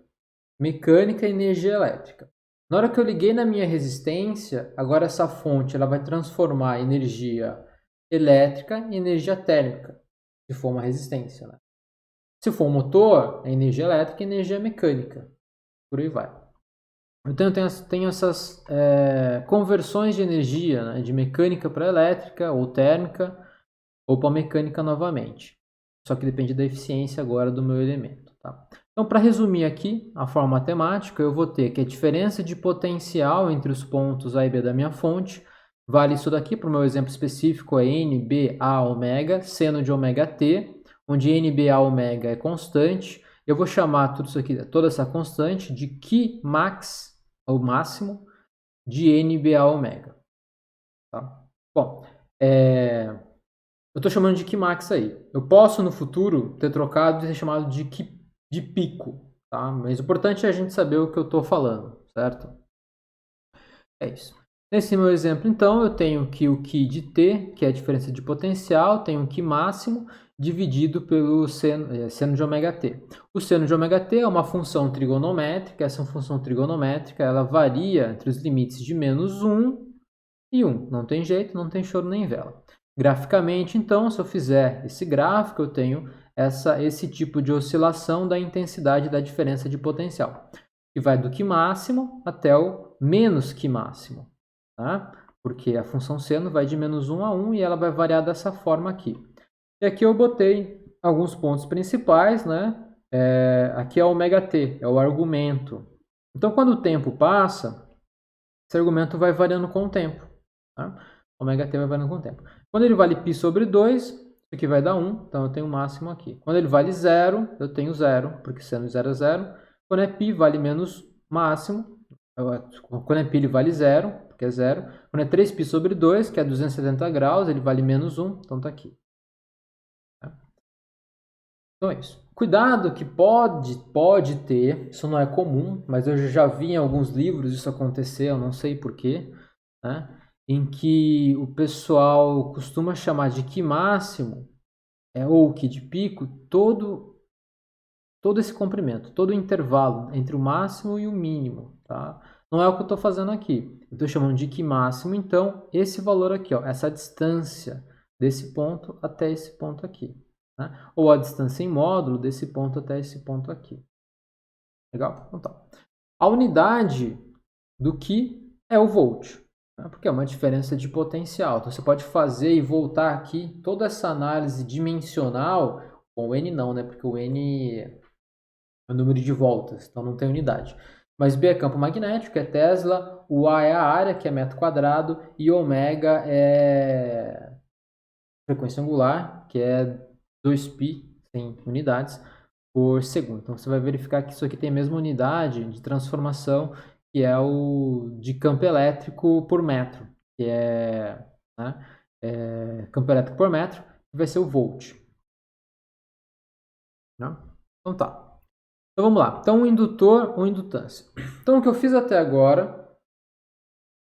mecânica em energia elétrica. Na hora que eu liguei na minha resistência, agora essa fonte ela vai transformar energia elétrica em energia térmica, se for uma resistência. Né? Se for um motor, é energia elétrica e energia mecânica. Por aí vai. Então eu tenho essas conversões de energia, né, de mecânica para elétrica ou térmica ou para mecânica novamente. Só que depende da eficiência agora do meu elemento. Tá? Então, para resumir aqui a forma matemática, eu vou ter que a diferença de potencial entre os pontos A e B da minha fonte vale isso daqui, para o meu exemplo específico, é NBA ômega, seno de ômega t, onde NBA ômega é constante. Eu vou chamar tudo isso aqui, toda essa constante de Q max, ou máximo, de NBA ômega. Tá? Bom, eu estou chamando de Q max aí. Eu posso, no futuro, ter trocado e ter chamado de Q de pico, tá? Mas o importante é a gente saber o que eu estou falando, certo? É isso. Nesse meu exemplo, então, eu tenho que o Q de T, que é a diferença de potencial, tenho um Q máximo dividido pelo seno de ômega t. O seno de ômega t é uma função trigonométrica, essa função trigonométrica ela varia entre os limites de menos 1 e 1. Não tem jeito, não tem choro nem vela. Graficamente, então, se eu fizer esse gráfico, eu tenho esse tipo de oscilação da intensidade da diferença de potencial, que vai do Q máximo até o menos Q máximo, tá? Porque a função seno vai de menos 1 a 1 e ela vai variar dessa forma aqui. E aqui eu botei alguns pontos principais, né? Aqui é o ômega t, é o argumento. Então, quando o tempo passa, esse argumento vai variando com o tempo. Tá? Ômega t vai variando com o tempo. Quando ele vale π sobre 2, isso aqui vai dar 1, então eu tenho o máximo aqui. Quando ele vale 0, eu tenho 0, porque sendo 0 é 0. Quando é π, vale menos máximo. Quando é π, ele vale 0, porque é 0. Quando é 3π sobre 2, que é 270 graus, ele vale menos 1, então está aqui. Então é isso. Cuidado que pode ter, isso não é comum, mas eu já vi em alguns livros isso acontecer, eu não sei porquê, né? Em que o pessoal costuma chamar de Qi máximo, ou Qi de pico, todo esse comprimento, todo o intervalo entre o máximo e o mínimo, tá? Não é o que eu estou fazendo aqui. Eu estou chamando de Qi máximo, então, esse valor aqui, ó, essa distância desse ponto até esse ponto aqui. Né? Ou a distância em módulo desse ponto até esse ponto aqui. Legal? Então tá. A unidade do Qi é o volt, né? Porque é uma diferença de potencial. Então você pode fazer e voltar aqui toda essa análise dimensional, com o N não, né? Porque o N é o número de voltas, então não tem unidade. Mas B é campo magnético, é Tesla, o A é a área, que é metro quadrado, e ômega é frequência angular, que é 2π, sem unidades, por segundo. Então, você vai verificar que isso aqui tem a mesma unidade de transformação, que é o de campo elétrico por metro, que é, né, campo elétrico por metro, que vai ser o volt. Né? Então, tá. Então, vamos lá. Então, o indutor ou indutância. Então, o que eu fiz até agora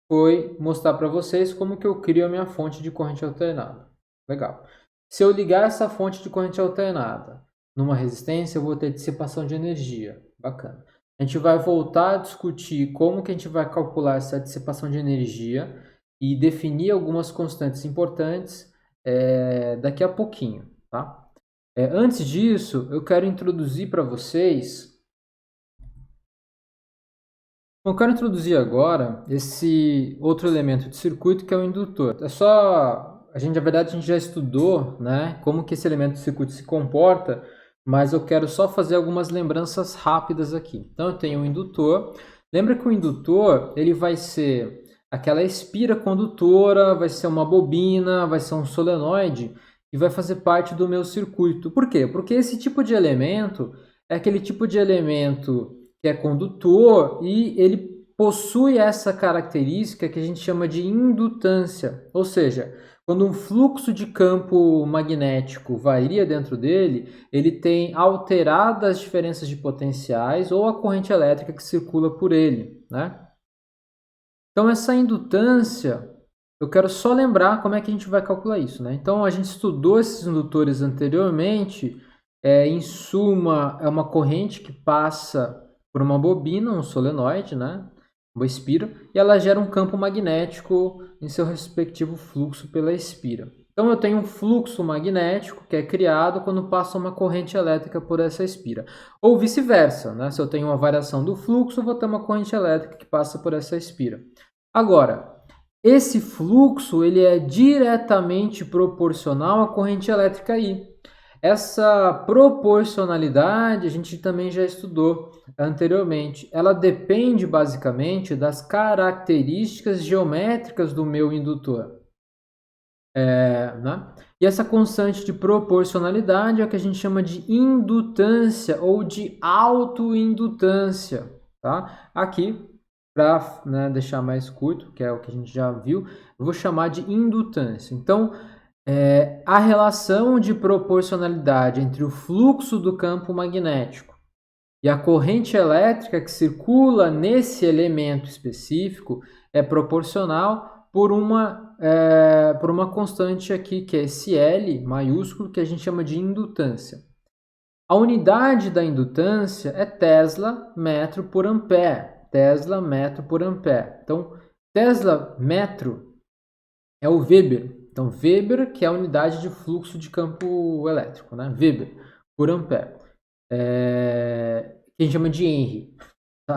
foi mostrar para vocês como que eu crio a minha fonte de corrente alternada. Legal. Se eu ligar essa fonte de corrente alternada numa resistência, eu vou ter dissipação de energia. Bacana. A gente vai voltar a discutir como que a gente vai calcular essa dissipação de energia e definir algumas constantes importantes daqui a pouquinho. Tá? Antes disso, eu quero introduzir para vocês... Eu quero introduzir agora esse outro elemento de circuito que é o indutor. É só... na verdade, a gente já estudou, né, como que esse elemento de circuito se comporta, mas eu quero só fazer algumas lembranças rápidas aqui. Então, eu tenho o indutor. Lembra que o indutor ele vai ser aquela espira condutora, vai ser uma bobina, vai ser um solenoide e vai fazer parte do meu circuito. Por quê? Porque esse tipo de elemento é aquele tipo de elemento que é condutor e ele possui essa característica que a gente chama de indutância, ou seja, quando um fluxo de campo magnético varia dentro dele, ele tem alteradas diferenças de potenciais ou a corrente elétrica que circula por ele, né? Então essa indutância, eu quero só lembrar como é que a gente vai calcular isso, né? Então a gente estudou esses indutores anteriormente, em suma é uma corrente que passa por uma bobina, um solenoide, né? Uma espira, e ela gera um campo magnético em seu respectivo fluxo pela espira. Então eu tenho um fluxo magnético que é criado quando passa uma corrente elétrica por essa espira. Ou vice-versa, né? Se eu tenho uma variação do fluxo, eu vou ter uma corrente elétrica que passa por essa espira. Agora, esse fluxo ele é diretamente proporcional à corrente elétrica I. Essa proporcionalidade a gente também já estudou anteriormente. Ela depende basicamente das características geométricas do meu indutor. Né? E essa constante de proporcionalidade é o que a gente chama de indutância ou de autoindutância. Tá? Aqui, para, né, deixar mais curto, que é o que a gente já viu, eu vou chamar de indutância. Então, a relação de proporcionalidade entre o fluxo do campo magnético e a corrente elétrica que circula nesse elemento específico é proporcional por uma constante aqui, que é esse L maiúsculo, que a gente chama de indutância. A unidade da indutância é Tesla metro por ampere. Tesla metro por ampere. Então, Tesla metro é o Weber. Então, Weber, que é a unidade de fluxo de campo elétrico, né? Weber por ampere. Que a gente chama de Henry. Tá?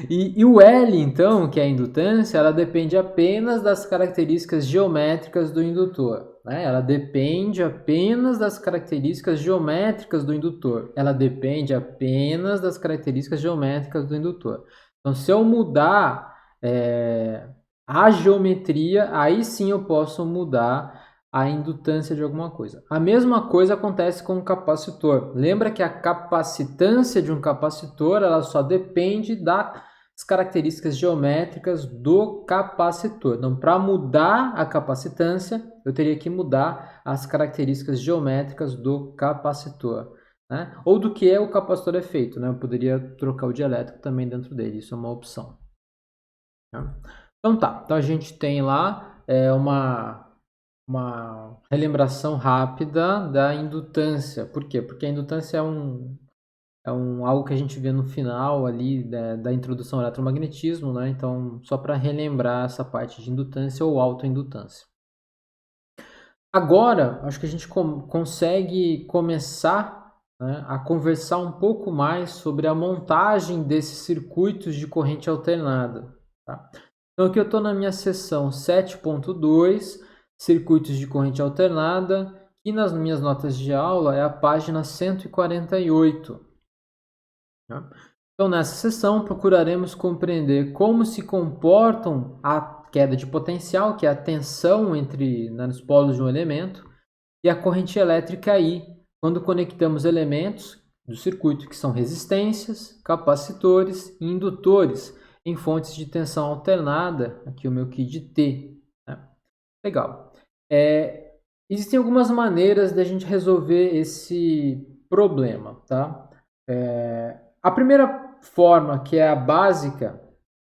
E o L, então, que é a indutância, ela depende apenas das características geométricas do indutor. Né? Ela depende apenas das características geométricas do indutor. Ela depende apenas das características geométricas do indutor. Então, se eu mudar a geometria, aí sim eu posso mudar a indutância de alguma coisa. A mesma coisa acontece com o capacitor. Lembra que a capacitância de um capacitor ela só depende das características geométricas do capacitor. Então, para mudar a capacitância, eu teria que mudar as características geométricas do capacitor. Né? Ou do que o capacitor é feito. Né? Eu poderia trocar o dielétrico também dentro dele, isso é uma opção. Então tá, então a gente tem lá uma relembração rápida da indutância. Por quê? Porque a indutância é algo que a gente vê no final ali da introdução ao eletromagnetismo, né? Então, só para relembrar essa parte de indutância ou autoindutância. Agora, acho que a gente consegue começar, né, a conversar um pouco mais sobre a montagem desses circuitos de corrente alternada. Tá? Então, aqui eu estou na minha seção 7.2, circuitos de corrente alternada, e nas minhas notas de aula é a página 148. Tá? Então, nessa seção, procuraremos compreender como se comportam a queda de potencial, que é a tensão nos polos de um elemento, e a corrente elétrica I, quando conectamos elementos do circuito, que são resistências, capacitores e indutores, em fontes de tensão alternada, aqui o meu Q de T. Né? Legal. Existem algumas maneiras da gente resolver esse problema. Tá? A primeira forma, que é a básica,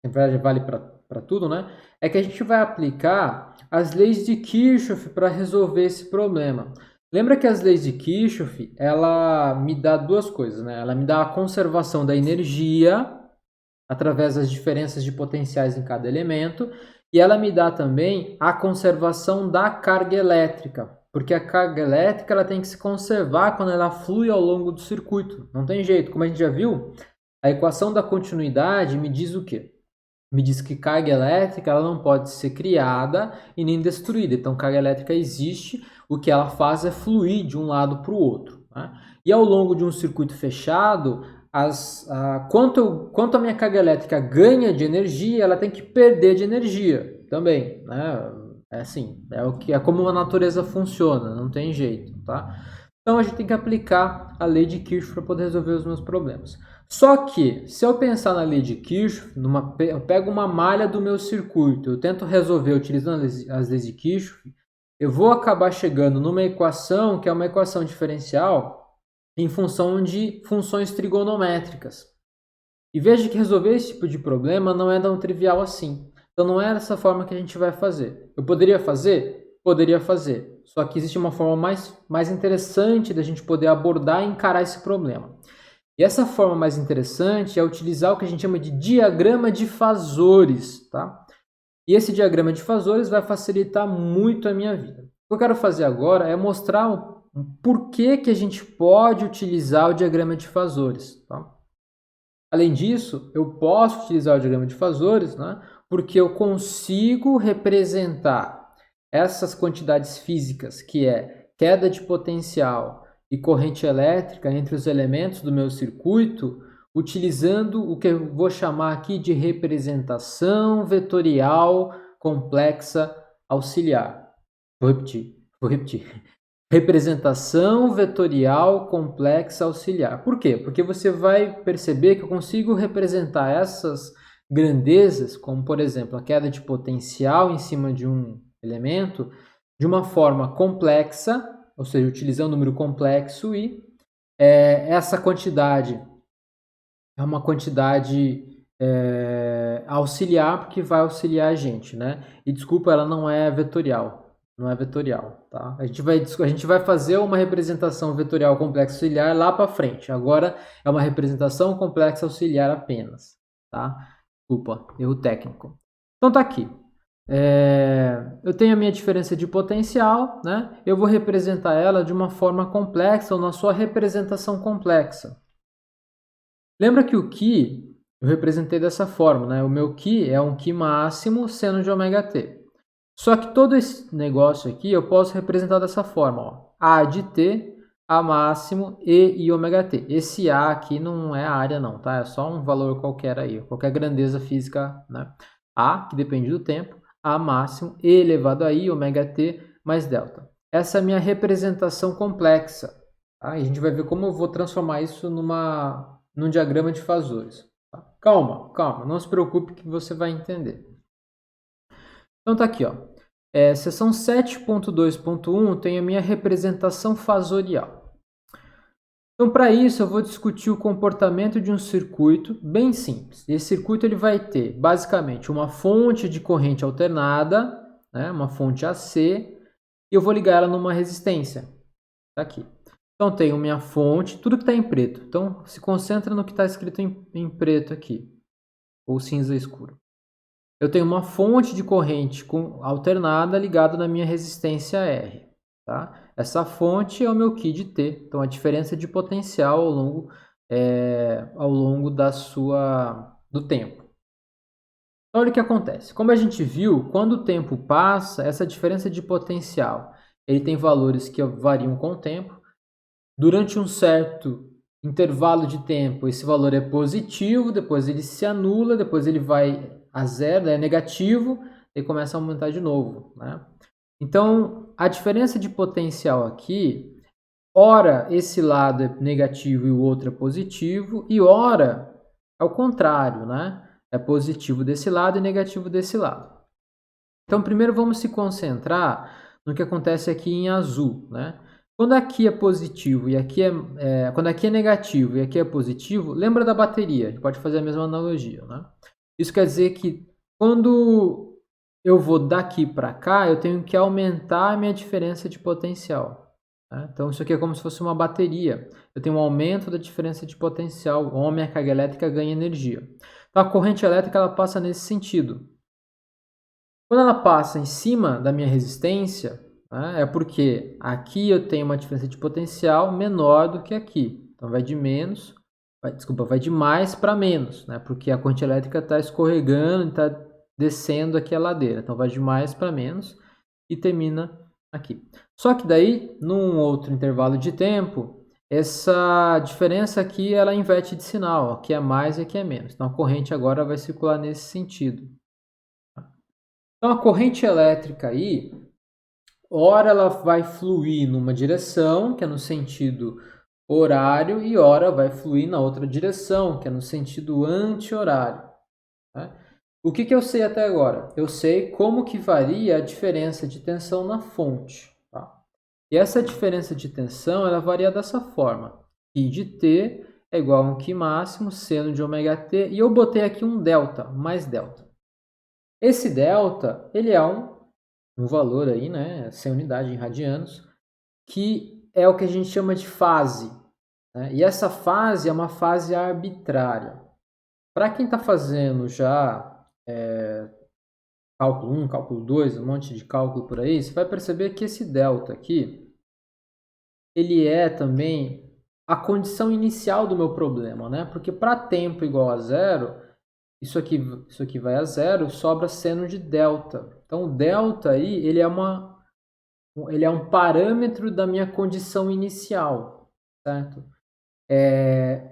na verdade vale para tudo, né? É que a gente vai aplicar as leis de Kirchhoff para resolver esse problema. Lembra que as leis de Kirchhoff, ela me dá duas coisas, né? Ela me dá a conservação da energia através das diferenças de potenciais em cada elemento, e ela me dá também a conservação da carga elétrica, porque a carga elétrica ela tem que se conservar quando ela flui ao longo do circuito. Não tem jeito, como a gente já viu, a equação da continuidade me diz o quê? Me diz que carga elétrica ela não pode ser criada e nem destruída. Então, carga elétrica existe, o que ela faz é fluir de um lado para o outro. Né? E ao longo de um circuito fechado, quanto a minha carga elétrica ganha de energia, ela tem que perder de energia também. Né? É assim, é como a natureza funciona, não tem jeito. Tá? Então, a gente tem que aplicar a lei de Kirchhoff para poder resolver os meus problemas. Só que, se eu pensar na lei de Kirchhoff, eu pego uma malha do meu circuito, eu tento resolver utilizando as leis de Kirchhoff, eu vou acabar chegando numa equação que é uma equação diferencial em função de funções trigonométricas. E veja que resolver esse tipo de problema não é tão trivial assim. Então não é dessa forma que a gente vai fazer. Eu poderia fazer? Poderia fazer. Só que existe uma forma mais interessante da gente poder abordar e encarar esse problema. E essa forma mais interessante é utilizar o que a gente chama de diagrama de fasores, tá? E esse diagrama de fasores vai facilitar muito a minha vida. O que eu quero fazer agora é mostrar o porquê que a gente pode utilizar o diagrama de fasores, tá? Além disso, eu posso utilizar o diagrama de fasores, né? Porque eu consigo representar essas quantidades físicas, que é queda de potencial e corrente elétrica entre os elementos do meu circuito, utilizando o que eu vou chamar aqui de representação vetorial complexa auxiliar. Vou repetir. Representação vetorial complexa auxiliar. Por quê? Porque você vai perceber que eu consigo representar essas grandezas, como por exemplo a queda de potencial em cima de um elemento, de uma forma complexa, ou seja, utilizando um número complexo, e essa quantidade é uma quantidade auxiliar, porque vai auxiliar a gente, né? E desculpa, ela não é vetorial. Não é vetorial, tá? A gente vai fazer uma representação vetorial complexa auxiliar lá para frente. Agora é uma representação complexa auxiliar apenas, tá? Desculpa, erro técnico. Então tá aqui. Eu tenho a minha diferença de potencial, né? Eu vou representar ela de uma forma complexa ou na sua representação complexa. Lembra que o Q eu representei dessa forma, né? O meu Qi é um Qi máximo seno de ômega t. Só que todo esse negócio aqui eu posso representar dessa forma, ó. A de t, A máximo, e ômega t. Esse A aqui não é a área não, tá? É só um valor qualquer aí, qualquer grandeza física, né? A, que depende do tempo, A máximo, E elevado a I, ômega t, mais delta. Essa é a minha representação complexa. Tá? E a gente vai ver como eu vou transformar isso num diagrama de fasores. Tá? Calma, calma, não se preocupe que você vai entender. Então tá aqui, ó. Seção 7.2.1 tem a minha representação fasorial. Então, para isso, eu vou discutir o comportamento de um circuito bem simples. Esse circuito ele vai ter, basicamente, uma fonte de corrente alternada, né, uma fonte AC, e eu vou ligar ela numa resistência. Tá aqui. Então, tenho minha fonte, tudo que está em preto. Então, se concentra no que está escrito em preto aqui, ou cinza escuro. Eu tenho uma fonte de corrente alternada ligada na minha resistência R. Tá? Essa fonte é o meu Qi de T, então a diferença de potencial ao longo do tempo. Então, olha o que acontece. Como a gente viu, quando o tempo passa, essa diferença de potencial ele tem valores que variam com o tempo. Durante um certo intervalo de tempo, esse valor é positivo, depois ele se anula, depois ele vai a zero, é negativo, e começa a aumentar de novo, né? Então, a diferença de potencial aqui, ora esse lado é negativo e o outro é positivo, e ora é o contrário, né? É positivo desse lado e negativo desse lado. Então, primeiro vamos se concentrar no que acontece aqui em azul, né? Quando aqui é positivo e aqui quando aqui é negativo e aqui é positivo, lembra da bateria, a gente pode fazer a mesma analogia, né? Isso quer dizer que quando eu vou daqui para cá, eu tenho que aumentar a minha diferença de potencial. Né? Então, isso aqui é como se fosse uma bateria. Eu tenho um aumento da diferença de potencial, onde a minha carga elétrica ganha energia. Então, a corrente elétrica ela passa nesse sentido. Quando ela passa em cima da minha resistência, né, é porque aqui eu tenho uma diferença de potencial menor do que aqui. Então vai de vai de mais para menos, né, porque a corrente elétrica está escorregando e está descendo aqui a ladeira. Então vai de mais para menos e termina aqui. Só que daí, num outro intervalo de tempo, essa diferença aqui ela inverte de sinal. Aqui é mais e aqui é menos. Então a corrente agora vai circular nesse sentido. Então, a corrente elétrica aí, ora ela vai fluir numa direção, que é no sentido horário, e ora vai fluir na outra direção, que é no sentido anti-horário. Né? O que eu sei até agora? Eu sei como que varia a diferença de tensão na fonte. Tá? E essa diferença de tensão, ela varia dessa forma. Qi de T é igual a um Qi máximo, seno de ômega T, e eu botei aqui um delta, mais delta. Esse delta, ele é um valor aí, né, 100 unidade em radianos, que é o que a gente chama de fase. Né? E essa fase é uma fase arbitrária. Para quem está fazendo já cálculo 1, cálculo 2, um monte de cálculo por aí, você vai perceber que esse delta aqui, ele é também a condição inicial do meu problema, né? Porque para tempo igual a zero, isso aqui vai a zero, sobra seno de delta. Então, o delta aí, ele é um parâmetro da minha condição inicial, certo?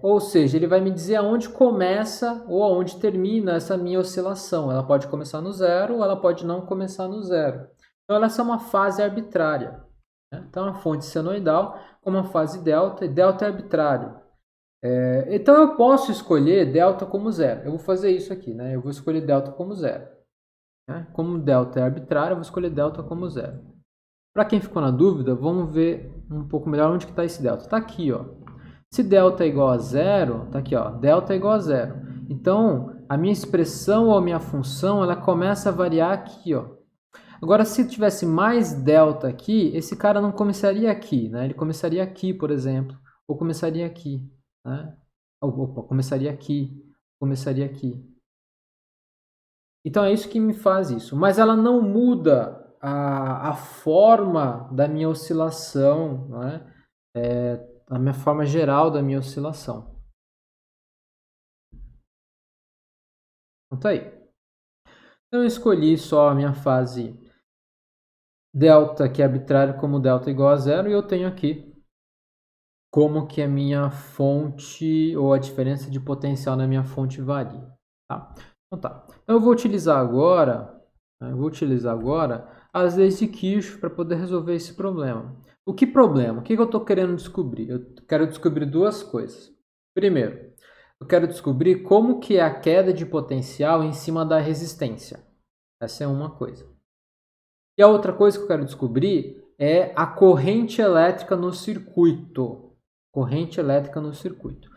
Ou seja, ele vai me dizer aonde começa ou aonde termina essa minha oscilação. Ela pode começar no zero ou ela pode não começar no zero. Então, ela é uma fase arbitrária. Né? Então, a fonte senoidal com uma fase delta, e delta é arbitrário. Então eu posso escolher delta como zero. Eu vou fazer isso aqui, né? Eu vou escolher delta como zero. Né? Como delta é arbitrário, eu vou escolher delta como zero. Para quem ficou na dúvida, vamos ver um pouco melhor onde está esse delta. Está aqui, ó. Se delta é igual a zero, está aqui, ó. Delta é igual a zero. Então, a minha expressão ou a minha função, ela começa a variar aqui, ó. Agora, se tivesse mais delta aqui, esse cara não começaria aqui, né? Ele começaria aqui, por exemplo, ou começaria aqui. Né? Opa, começaria aqui. Então é isso que me faz isso. Mas ela não muda a forma da minha oscilação, né? A minha forma geral da minha oscilação. Então tá aí. Então eu escolhi só a minha fase delta, que é arbitrário, como delta igual a zero, e eu tenho aqui como que a minha fonte, ou a diferença de potencial na minha fonte varia. Tá? Então tá. Então eu vou utilizar agora, as leis de Kirchhoff para poder resolver esse problema. O que problema? O que eu estou querendo descobrir? Eu quero descobrir duas coisas. Primeiro, eu quero descobrir como que é a queda de potencial em cima da resistência. Essa é uma coisa. E a outra coisa que eu quero descobrir é a corrente elétrica no circuito. Corrente elétrica no circuito.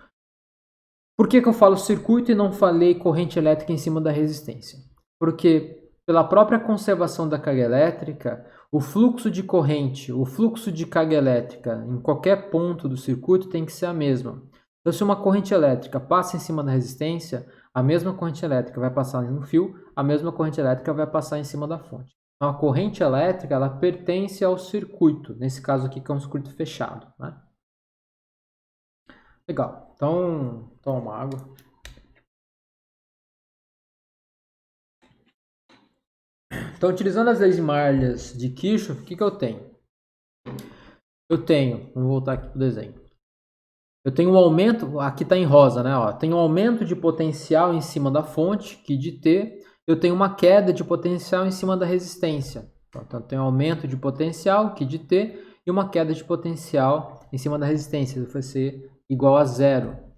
Por que eu falo circuito e não falei corrente elétrica em cima da resistência? Porque pela própria conservação da carga elétrica, o fluxo de corrente, o fluxo de carga elétrica em qualquer ponto do circuito tem que ser a mesma. Então, se uma corrente elétrica passa em cima da resistência, a mesma corrente elétrica vai passar no fio, a mesma corrente elétrica vai passar em cima da fonte. Então, a corrente elétrica ela pertence ao circuito, nesse caso aqui que é um circuito fechado, né? Legal. Então, toma água. Então, utilizando as leis de malhas de Kirchhoff, o que eu tenho? Eu tenho, vamos voltar aqui para o desenho. Eu tenho um aumento, aqui está em rosa, né? Ó, tem um aumento de potencial em cima da fonte, Q de T. Eu tenho uma queda de potencial em cima da resistência. Então, eu tenho um aumento de potencial, Q de T, e uma queda de potencial em cima da resistência. Isso vai ser igual a zero.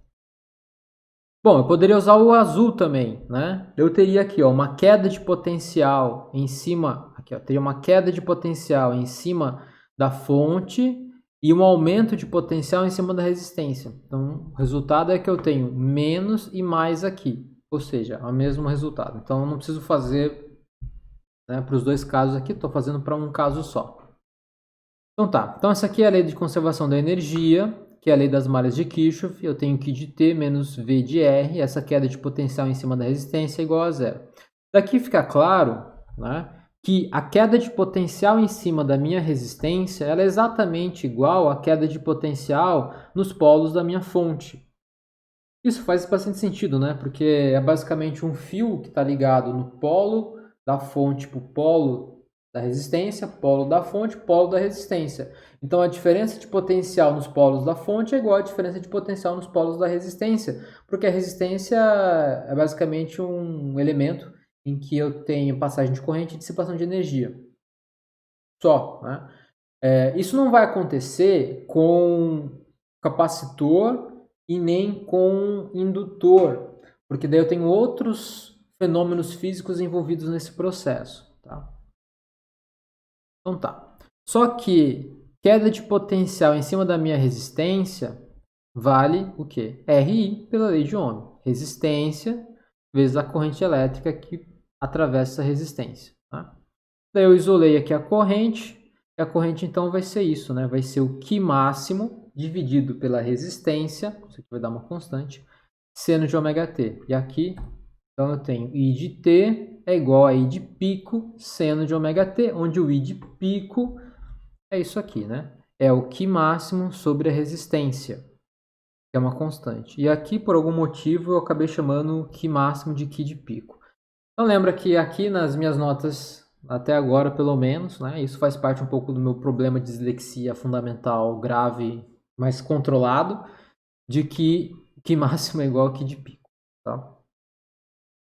Bom, eu poderia usar o azul também, né? Eu teria aqui, ó, uma queda de potencial em cima, aqui, ó, teria uma queda de potencial em cima da fonte e um aumento de potencial em cima da resistência. Então, o resultado é que eu tenho menos e mais aqui, ou seja, é o mesmo resultado. Então, eu não preciso fazer, né, para os dois casos aqui, estou fazendo para um caso só. Então tá, então essa aqui é a lei de conservação da energia, que é a lei das malhas de Kirchhoff. Eu tenho Q de T menos V de R, essa queda de potencial em cima da resistência é igual a zero. Daqui fica claro, né, que a queda de potencial em cima da minha resistência ela é exatamente igual à queda de potencial nos polos da minha fonte. Isso faz bastante sentido, né? Porque é basicamente um fio que está ligado no polo da fonte para o polo da resistência, polo da fonte, polo da resistência. Então a diferença de potencial nos polos da fonte é igual à diferença de potencial nos polos da resistência, porque a resistência é basicamente um elemento em que eu tenho passagem de corrente e dissipação de energia. Só, né? Isso não vai acontecer com capacitor e nem com indutor, porque daí eu tenho outros fenômenos físicos envolvidos nesse processo. Tá? Então tá. Só que queda de potencial em cima da minha resistência vale o quê? RI pela lei de Ohm. Resistência vezes a corrente elétrica que atravessa a resistência. Tá? Daí eu isolei aqui a corrente, e a corrente então vai ser isso, né? Vai ser o Q máximo dividido pela resistência, isso aqui vai dar uma constante, seno de ômega t. E aqui, então eu tenho I de t é igual a I de pico seno de ômega t, onde o I de pico é isso aqui, né? É o Q máximo sobre a resistência, que é uma constante. E aqui, por algum motivo, eu acabei chamando o Q máximo de Q de pico. Então lembra que aqui nas minhas notas, até agora pelo menos, né, isso faz parte um pouco do meu problema de dislexia fundamental grave, mas controlado, de que máximo é igual a que de pico. Tá?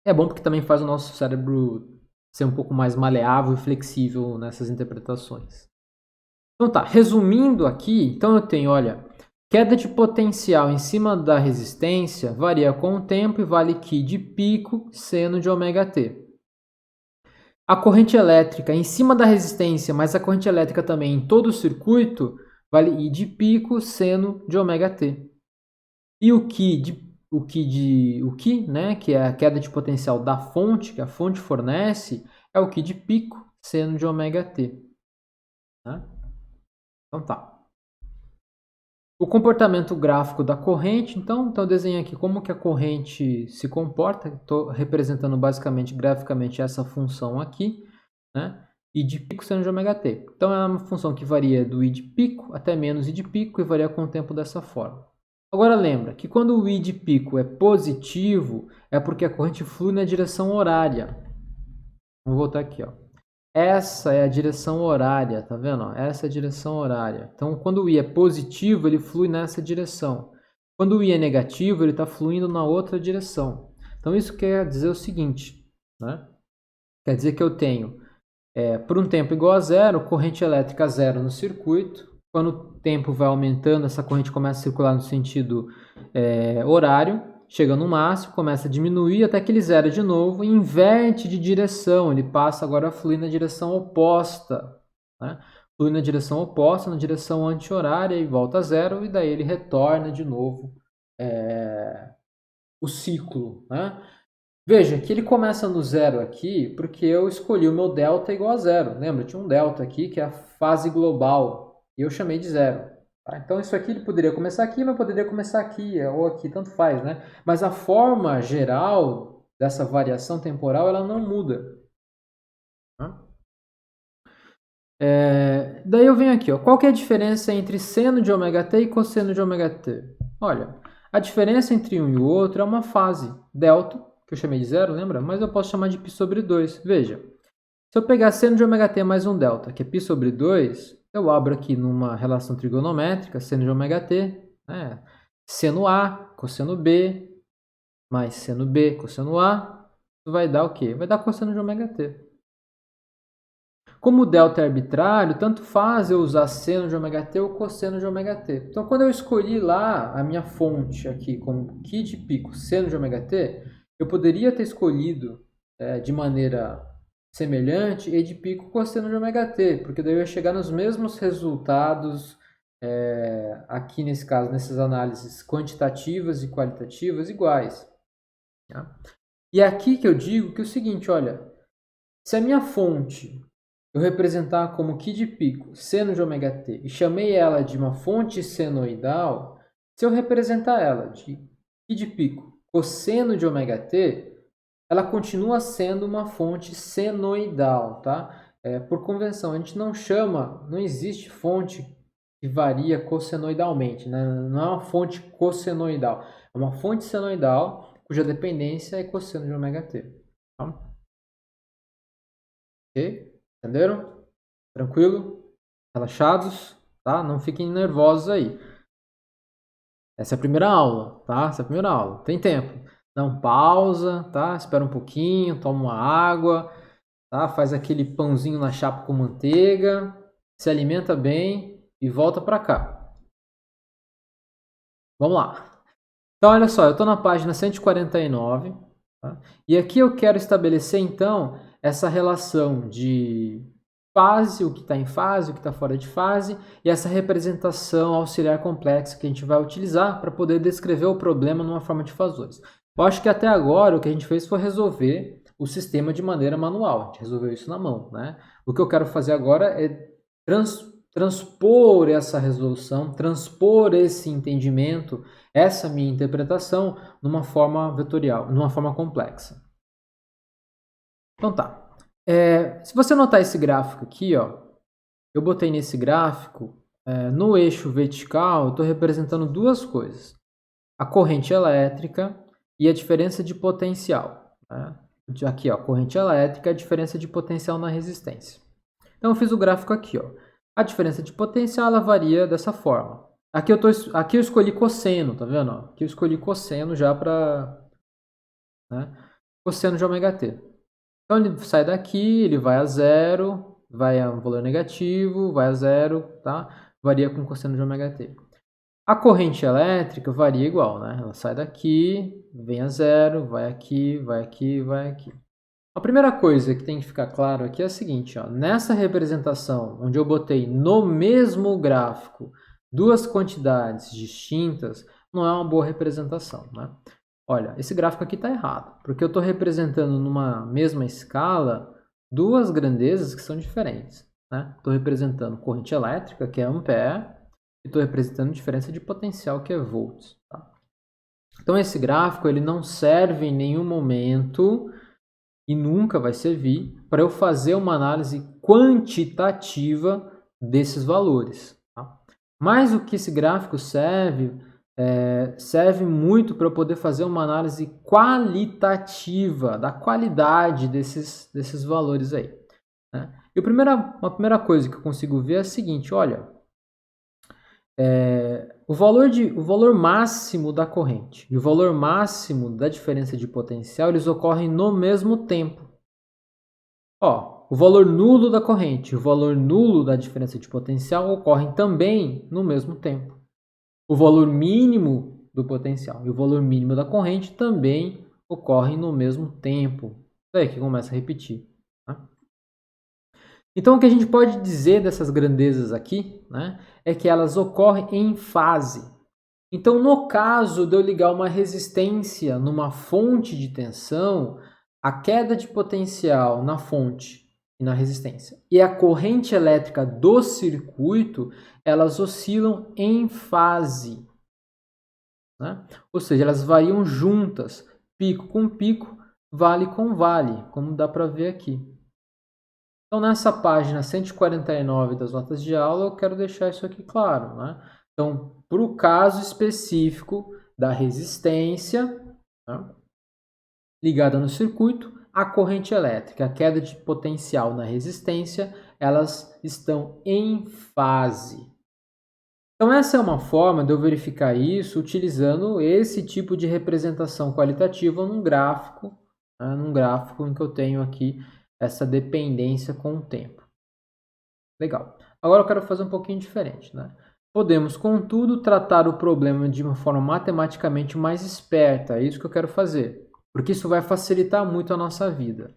É bom porque também faz o nosso cérebro ser um pouco mais maleável e flexível nessas interpretações. Então tá, resumindo aqui, então eu tenho, olha, queda de potencial em cima da resistência varia com o tempo e vale Q de pico seno de ômega t. A corrente elétrica em cima da resistência, mas a corrente elétrica também em todo o circuito, vale I de pico seno de ômega t. E o Q, né, que é a queda de potencial da fonte, que a fonte fornece, é o Q de pico seno de ômega t. Né? Então tá. O comportamento gráfico da corrente, então eu desenho aqui como que a corrente se comporta, estou representando basicamente graficamente essa função aqui, né? I de pico seno de ômega t. Então é uma função que varia do I de pico até menos I de pico e varia com o tempo dessa forma. Agora lembra que quando o I de pico é positivo, é porque a corrente flui na direção horária. Vou voltar aqui, ó. Essa é a direção horária, tá vendo? Essa é a direção horária. Então, quando o I é positivo, ele flui nessa direção. Quando o I é negativo, ele está fluindo na outra direção. Então, isso quer dizer o seguinte, né? Quer dizer que eu tenho, por um tempo igual a zero, corrente elétrica zero no circuito. Quando o tempo vai aumentando, essa corrente começa a circular no sentido horário, chega no máximo, começa a diminuir até que ele zera de novo e inverte de direção. Ele passa agora a fluir na direção oposta, né? Flui na direção oposta, na direção anti-horária e volta a zero, e daí ele retorna de novo o ciclo, né? Veja que ele começa no zero aqui porque eu escolhi o meu delta igual a zero. Lembra? Tinha um delta aqui que é a fase global e eu chamei de zero. Tá? Então isso aqui ele poderia começar aqui, mas poderia começar aqui ou aqui, tanto faz, né? Mas a forma geral dessa variação temporal ela não muda. Tá? Daí eu venho aqui, ó. Qual que é a diferença entre seno de ômega t e cosseno de ômega t? Olha, a diferença entre um e o outro é uma fase, delta, que eu chamei de zero, lembra? Mas eu posso chamar de π sobre 2. Veja, se eu pegar seno de ômega t mais um delta, que é π sobre 2, eu abro aqui numa relação trigonométrica, seno de ômega t, né? Seno A, cosseno B, mais seno B, cosseno A, isso vai dar o quê? Vai dar cosseno de ômega t. Como o delta é arbitrário, tanto faz eu usar seno de ômega t ou cosseno de ômega t. Então, quando eu escolhi lá a minha fonte aqui como Q de pico seno de ômega t, eu poderia ter escolhido de maneira semelhante E de pico cosseno de ômega t, porque daí eu ia chegar nos mesmos resultados aqui nesse caso, nessas análises quantitativas e qualitativas iguais. Tá? E é aqui que eu digo que é o seguinte, olha, se a minha fonte eu representar como Q de pico seno de ômega t e chamei ela de uma fonte senoidal, se eu representar ela de Q de pico cosseno de ômega t, ela continua sendo uma fonte senoidal, tá? Por convenção, a gente não existe fonte que varia cossenoidalmente, né? Não é uma fonte cossenoidal, é uma fonte senoidal cuja dependência é cosseno de ômega t. Tá? Ok? Entenderam? Tranquilo? Relaxados? Tá? Não fiquem nervosos aí. Essa é a primeira aula, tá? Essa é a primeira aula. Tem tempo. Dá um pausa, tá? Espera um pouquinho, toma uma água, tá? Faz aquele pãozinho na chapa com manteiga, se alimenta bem e volta para cá. Vamos lá. Então, olha só, eu estou na página 149, tá? E aqui eu quero estabelecer, então, essa relação de fase, o que está em fase, o que está fora de fase, e essa representação auxiliar complexa que a gente vai utilizar para poder descrever o problema numa forma de fasores. Eu acho que até agora o que a gente fez foi resolver o sistema de maneira manual, a gente resolveu isso na mão, né? O que eu quero fazer agora é transpor essa resolução, transpor esse entendimento, essa minha interpretação numa forma vetorial, numa forma complexa. Então tá. Se você notar esse gráfico aqui, ó, eu botei nesse gráfico, no eixo vertical, eu estou representando duas coisas. A corrente elétrica e a diferença de potencial. Né? Aqui, ó, corrente elétrica e a diferença de potencial na resistência. Então eu fiz o gráfico aqui, ó. A diferença de potencial ela varia dessa forma. Aqui eu escolhi cosseno, tá vendo? Aqui eu escolhi cosseno já para cosseno de ômega t. Então ele sai daqui, ele vai a zero, vai a um valor negativo, vai a zero, tá? Varia com cosseno de ômega t. A corrente elétrica varia igual, né? Ela sai daqui, vem a zero, vai aqui, vai aqui, vai aqui. A primeira coisa que tem que ficar claro aqui é a seguinte, ó, nessa representação, onde eu botei no mesmo gráfico duas quantidades distintas, não é uma boa representação, né? Olha, esse gráfico aqui está errado, porque eu estou representando numa mesma escala duas grandezas que são diferentes, né? Estou representando corrente elétrica, que é ampere, e estou representando diferença de potencial, que é volts. Tá? Então, esse gráfico ele não serve em nenhum momento e nunca vai servir para eu fazer uma análise quantitativa desses valores. Tá? Mas o que esse gráfico serve serve muito para eu poder fazer uma análise qualitativa da qualidade desses valores aí, né? E uma primeira coisa que eu consigo ver é a seguinte, olha, o valor máximo da corrente e o valor máximo da diferença de potencial, eles ocorrem no mesmo tempo. Ó, o valor nulo da corrente e o valor nulo da diferença de potencial ocorrem também no mesmo tempo. O valor mínimo do potencial e o valor mínimo da corrente também ocorrem no mesmo tempo. Daí que começa a repetir, tá? Então, o que a gente pode dizer dessas grandezas aqui, né, é que elas ocorrem em fase. Então, no caso de eu ligar uma resistência numa fonte de tensão, a queda de potencial na fonte e na resistência e a corrente elétrica do circuito, elas oscilam em fase, né? Ou seja, elas variam juntas, pico com pico, vale com vale, como dá para ver aqui. Então, nessa página 149 das notas de aula, eu quero deixar isso aqui claro, né? Então, para o caso específico da resistência, tá, ligada no circuito, a corrente elétrica, a queda de potencial na resistência, elas estão em fase. Então, essa é uma forma de eu verificar isso utilizando esse tipo de representação qualitativa num gráfico, né, num gráfico em que eu tenho aqui essa dependência com o tempo. Legal. Agora eu quero fazer um pouquinho diferente, né? Podemos, contudo, tratar o problema de uma forma matematicamente mais esperta. É isso que eu quero fazer, porque isso vai facilitar muito a nossa vida.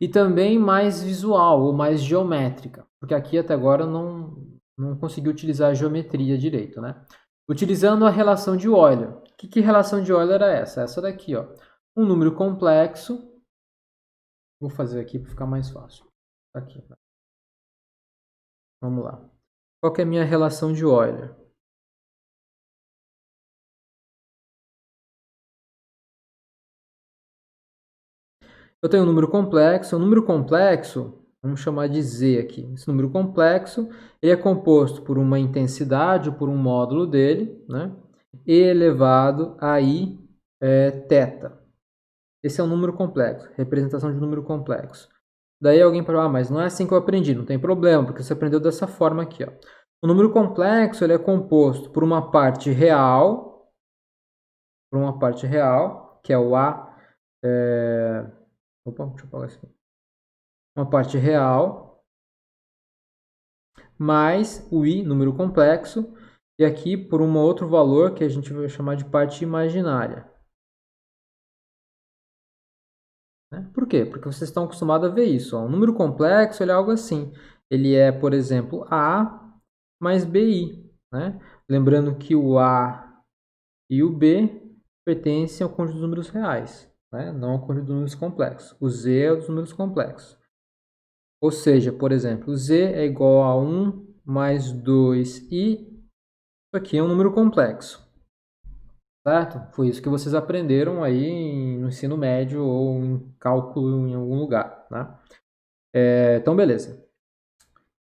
E também mais visual ou mais geométrica, porque aqui até agora eu não consegui utilizar a geometria direito, né? Utilizando a relação de Euler. Que relação de Euler é essa? Essa daqui, ó. Um número complexo. Vou fazer aqui para ficar mais fácil. Aqui. Vamos lá. Qual que é a minha relação de Euler? Eu tenho um número complexo. O número complexo, vamos chamar de Z aqui. Esse número complexo ele é composto por uma intensidade, ou por um módulo dele, né? E elevado a I θ. Esse é um número complexo, representação de número complexo. Daí alguém fala, mas não é assim que eu aprendi. Não tem problema, porque você aprendeu dessa forma aqui, ó. O número complexo ele é composto por uma parte real, que é o A. Opa, deixa eu apagar isso aqui. Uma parte real, mais o I, número complexo, e aqui por um outro valor que a gente vai chamar de parte imaginária. Por quê? Porque vocês estão acostumados a ver isso. Ó. Um número complexo ele é algo assim. Ele é, por exemplo, A mais BI. Né? Lembrando que o A e o B pertencem ao conjunto de números reais, né? Não ao conjunto de números complexos. O Z é o dos números complexos. Ou seja, por exemplo, Z é igual a 1 mais 2i. Isso aqui é um número complexo. Certo? Foi isso que vocês aprenderam aí no ensino médio ou em cálculo em algum lugar, né? Então, beleza.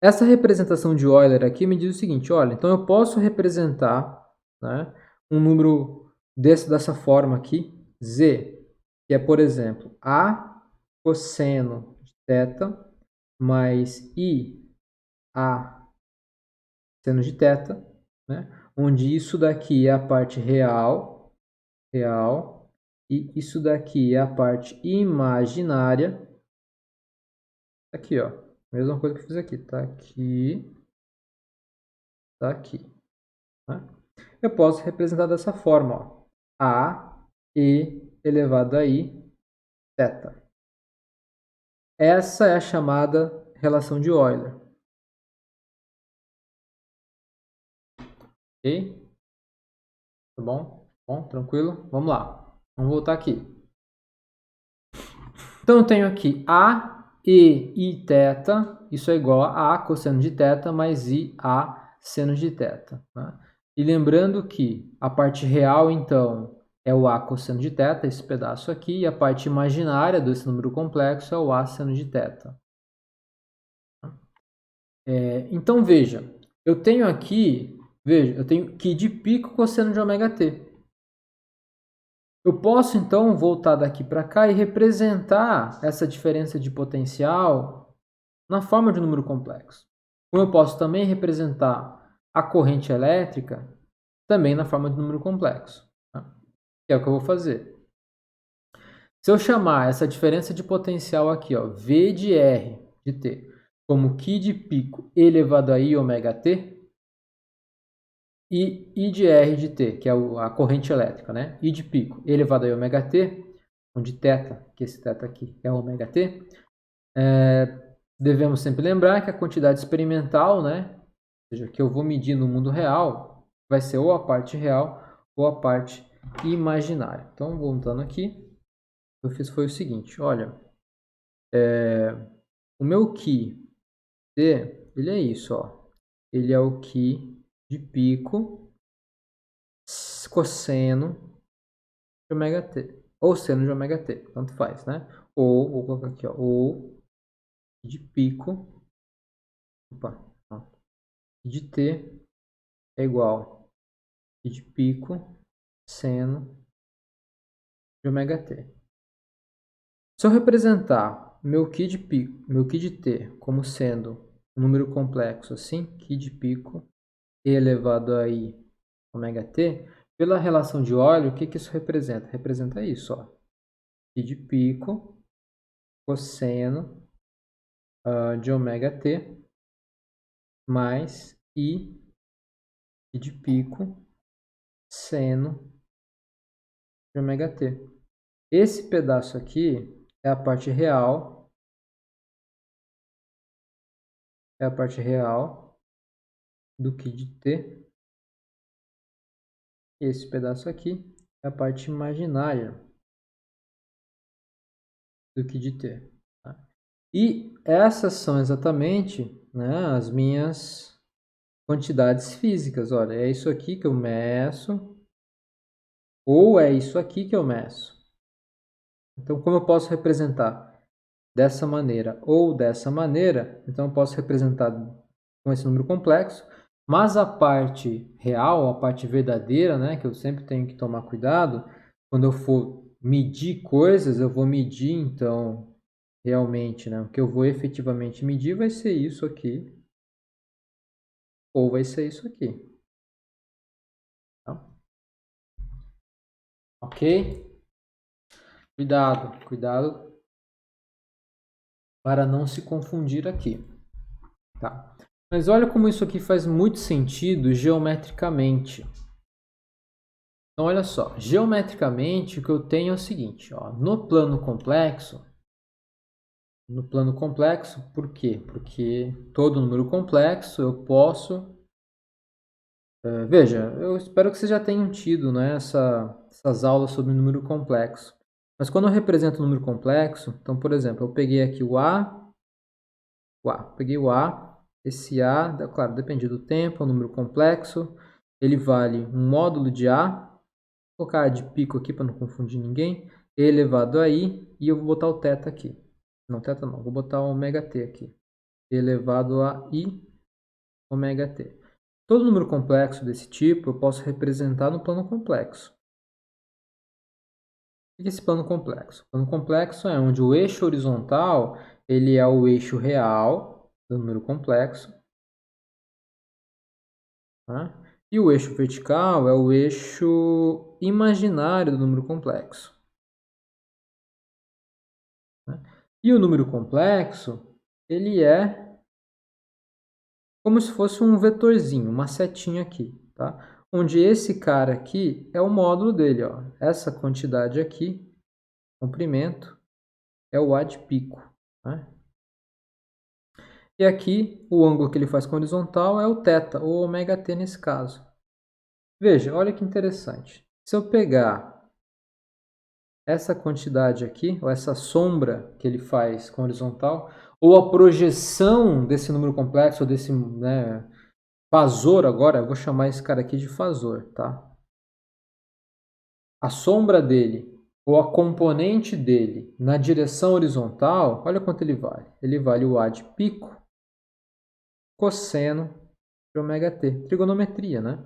Essa representação de Euler aqui me diz o seguinte, olha, então eu posso representar, né, um número dessa forma aqui, Z, que é, por exemplo, A cosseno de θ mais I A seno de θ, né? Onde isso daqui é a parte real, e isso daqui é a parte imaginária. Aqui, ó, mesma coisa que eu fiz aqui, tá aqui, tá aqui. Né? Eu posso representar dessa forma, ó, A e elevado a I θ. Essa é a chamada relação de Euler. Ok? Tá bom? Bom, tranquilo? Vamos lá. Vamos voltar aqui. Então, eu tenho aqui A e I θ, isso é igual a cosseno de θ mais I A seno de θ. Né? E lembrando que a parte real, então, é o A cosseno de θ, esse pedaço aqui, e a parte imaginária desse número complexo é o A seno de θ. Então, veja, eu tenho aqui Veja, eu tenho Qi de pico cosseno de ômega t. Eu posso, então, voltar daqui para cá e representar essa diferença de potencial na forma de um número complexo. Como eu posso também representar a corrente elétrica também na forma de um número complexo. Tá? Que é o que eu vou fazer. Se eu chamar essa diferença de potencial aqui, ó, V de R de T, como Qi de pico elevado a I ômega T, e I de R de T, que é a corrente elétrica, né? I de pico elevado a ômega T, onde θ, que esse θ aqui é ômega T, devemos sempre lembrar que a quantidade experimental, né? Ou seja, que eu vou medir no mundo real, vai ser ou a parte real ou a parte imaginária. Então, voltando aqui, o que eu fiz foi o seguinte, olha, o meu Qi T, ele é isso, ó. Ele é o Qi de pico cosseno de ômega t, ou seno de ômega t, tanto faz, né? Ou, vou colocar aqui, ó, ou de pico, de t é igual a de pico seno de ômega t. Se eu representar meu Qi de pico, meu Qi de t como sendo um número complexo assim, Qi de pico elevado a I ômega t, pela relação de Euler, o que isso representa? Representa isso, ó. Qi de pico cosseno de ômega t mais I de pico seno de ômega t. Esse pedaço aqui é a parte real, do Qi de t. Esse pedaço aqui é a parte imaginária do Qi de t. Tá? E essas são exatamente, né, as minhas quantidades físicas. Olha, é isso aqui que eu meço, ou é isso aqui que eu meço. Então, como eu posso representar dessa maneira ou dessa maneira, então eu posso representar com esse número complexo, mas a parte real, a parte verdadeira, né, que eu sempre tenho que tomar cuidado, quando eu for medir coisas, eu vou medir, então, realmente, né, o que eu vou efetivamente medir vai ser isso aqui, ou vai ser isso aqui. Tá? Ok? Cuidado para não se confundir aqui. Tá? Mas olha como isso aqui faz muito sentido geometricamente. Então, olha só, geometricamente o que eu tenho é o seguinte, ó, no plano complexo, por quê? Porque todo número complexo eu posso... veja, eu espero que vocês já tenham tido, né, essas aulas sobre número complexo. Mas quando eu represento um número complexo, então, por exemplo, eu peguei aqui peguei o A, esse A, claro, depende do tempo, é um número complexo, ele vale um módulo de A, vou colocar de pico aqui para não confundir ninguém, elevado a I, e eu vou botar o θ aqui. Não, θ não, vou botar o ômega t aqui. Elevado a I, ômega t. Todo número complexo desse tipo eu posso representar no plano complexo. O que é esse plano complexo? O plano complexo é onde o eixo horizontal ele é o eixo real do número complexo. Tá? E o eixo vertical é o eixo imaginário do número complexo. E o número complexo, ele é como se fosse um vetorzinho, uma setinha aqui, tá? Onde esse cara aqui é o módulo dele, ó. Essa quantidade aqui, comprimento, é o A de pico, né? E aqui, o ângulo que ele faz com a horizontal é o θ, ou ômega t nesse caso. Veja, olha que interessante. Se eu pegar essa quantidade aqui, ou essa sombra que ele faz com a horizontal, ou a projeção desse número complexo, ou desse, né, fasor agora, eu vou chamar esse cara aqui de fasor, tá? A sombra dele, ou a componente dele, na direção horizontal, olha quanto ele vale. Ele vale o A de pico cosseno de ômega t. Trigonometria, né?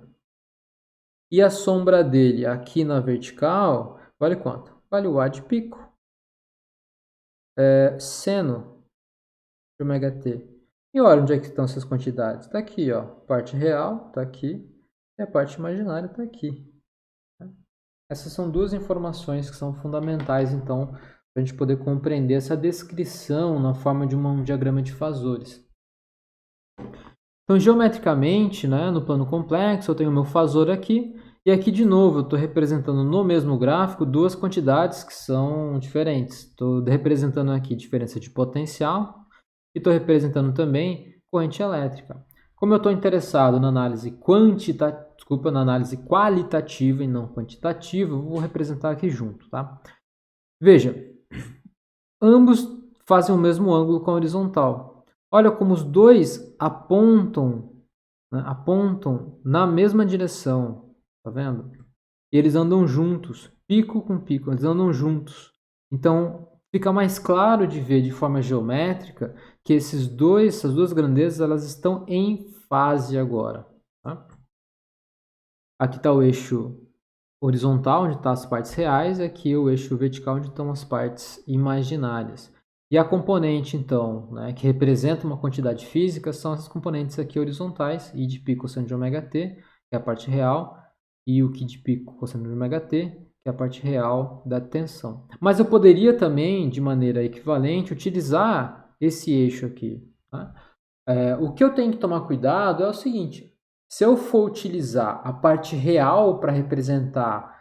E a sombra dele aqui na vertical, vale quanto? Vale o A de pico. Seno de ômega t. E olha onde é que estão essas quantidades. Está aqui, ó. Parte real está aqui. E a parte imaginária está aqui. Essas são duas informações que são fundamentais, então, para a gente poder compreender essa descrição na forma de um diagrama de fasores. Então, geometricamente, né, no plano complexo, eu tenho o meu fasor aqui, e aqui, de novo, eu estou representando no mesmo gráfico duas quantidades que são diferentes. Estou representando aqui diferença de potencial e estou representando também corrente elétrica. Como eu estou interessado na análise na análise qualitativa e não quantitativa, eu vou representar aqui junto, tá? Veja, ambos fazem o mesmo ângulo com a horizontal. Olha como os dois apontam, né, apontam na mesma direção, tá vendo? E eles andam juntos, pico com pico, eles andam juntos. Então, fica mais claro de ver de forma geométrica que essas duas grandezas, elas estão em fase agora. Tá? Aqui está o eixo horizontal, onde estão as partes reais, e aqui o eixo vertical, onde estão as partes imaginárias. E a componente, então, né, que representa uma quantidade física, são essas componentes aqui horizontais, I de pi cosseno de ômega t, que é a parte real, e o Q de pi cosseno de ômega t, que é a parte real da tensão. Mas eu poderia também, de maneira equivalente, utilizar esse eixo aqui. Tá? O que eu tenho que tomar cuidado é o seguinte, se eu for utilizar a parte real para representar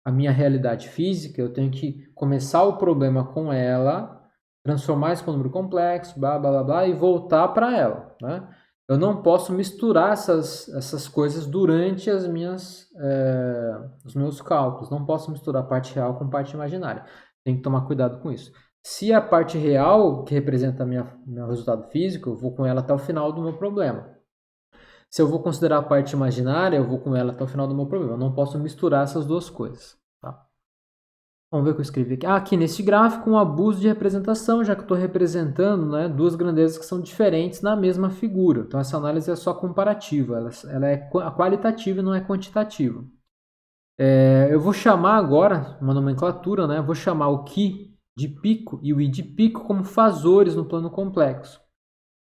a minha realidade física, eu tenho que começar o problema com ela, transformar isso em um número complexo, blá, blá, blá, blá, e voltar para ela. Né? Eu não posso misturar essas coisas durante os meus cálculos. Não posso misturar parte real com parte imaginária. Tem que tomar cuidado com isso. Se a parte real, que representa meu resultado físico, eu vou com ela até o final do meu problema. Se eu vou considerar a parte imaginária, eu vou com ela até o final do meu problema. Eu não posso misturar essas duas coisas. Tá? Vamos ver o que eu escrevi aqui. Aqui nesse gráfico, um abuso de representação, já que eu estou representando, né, duas grandezas que são diferentes na mesma figura. Então, essa análise é só comparativa, ela é qualitativa e não é quantitativa. Eu vou chamar agora, uma nomenclatura, né, vou chamar o Q de pico e o I de pico como fasores no plano complexo.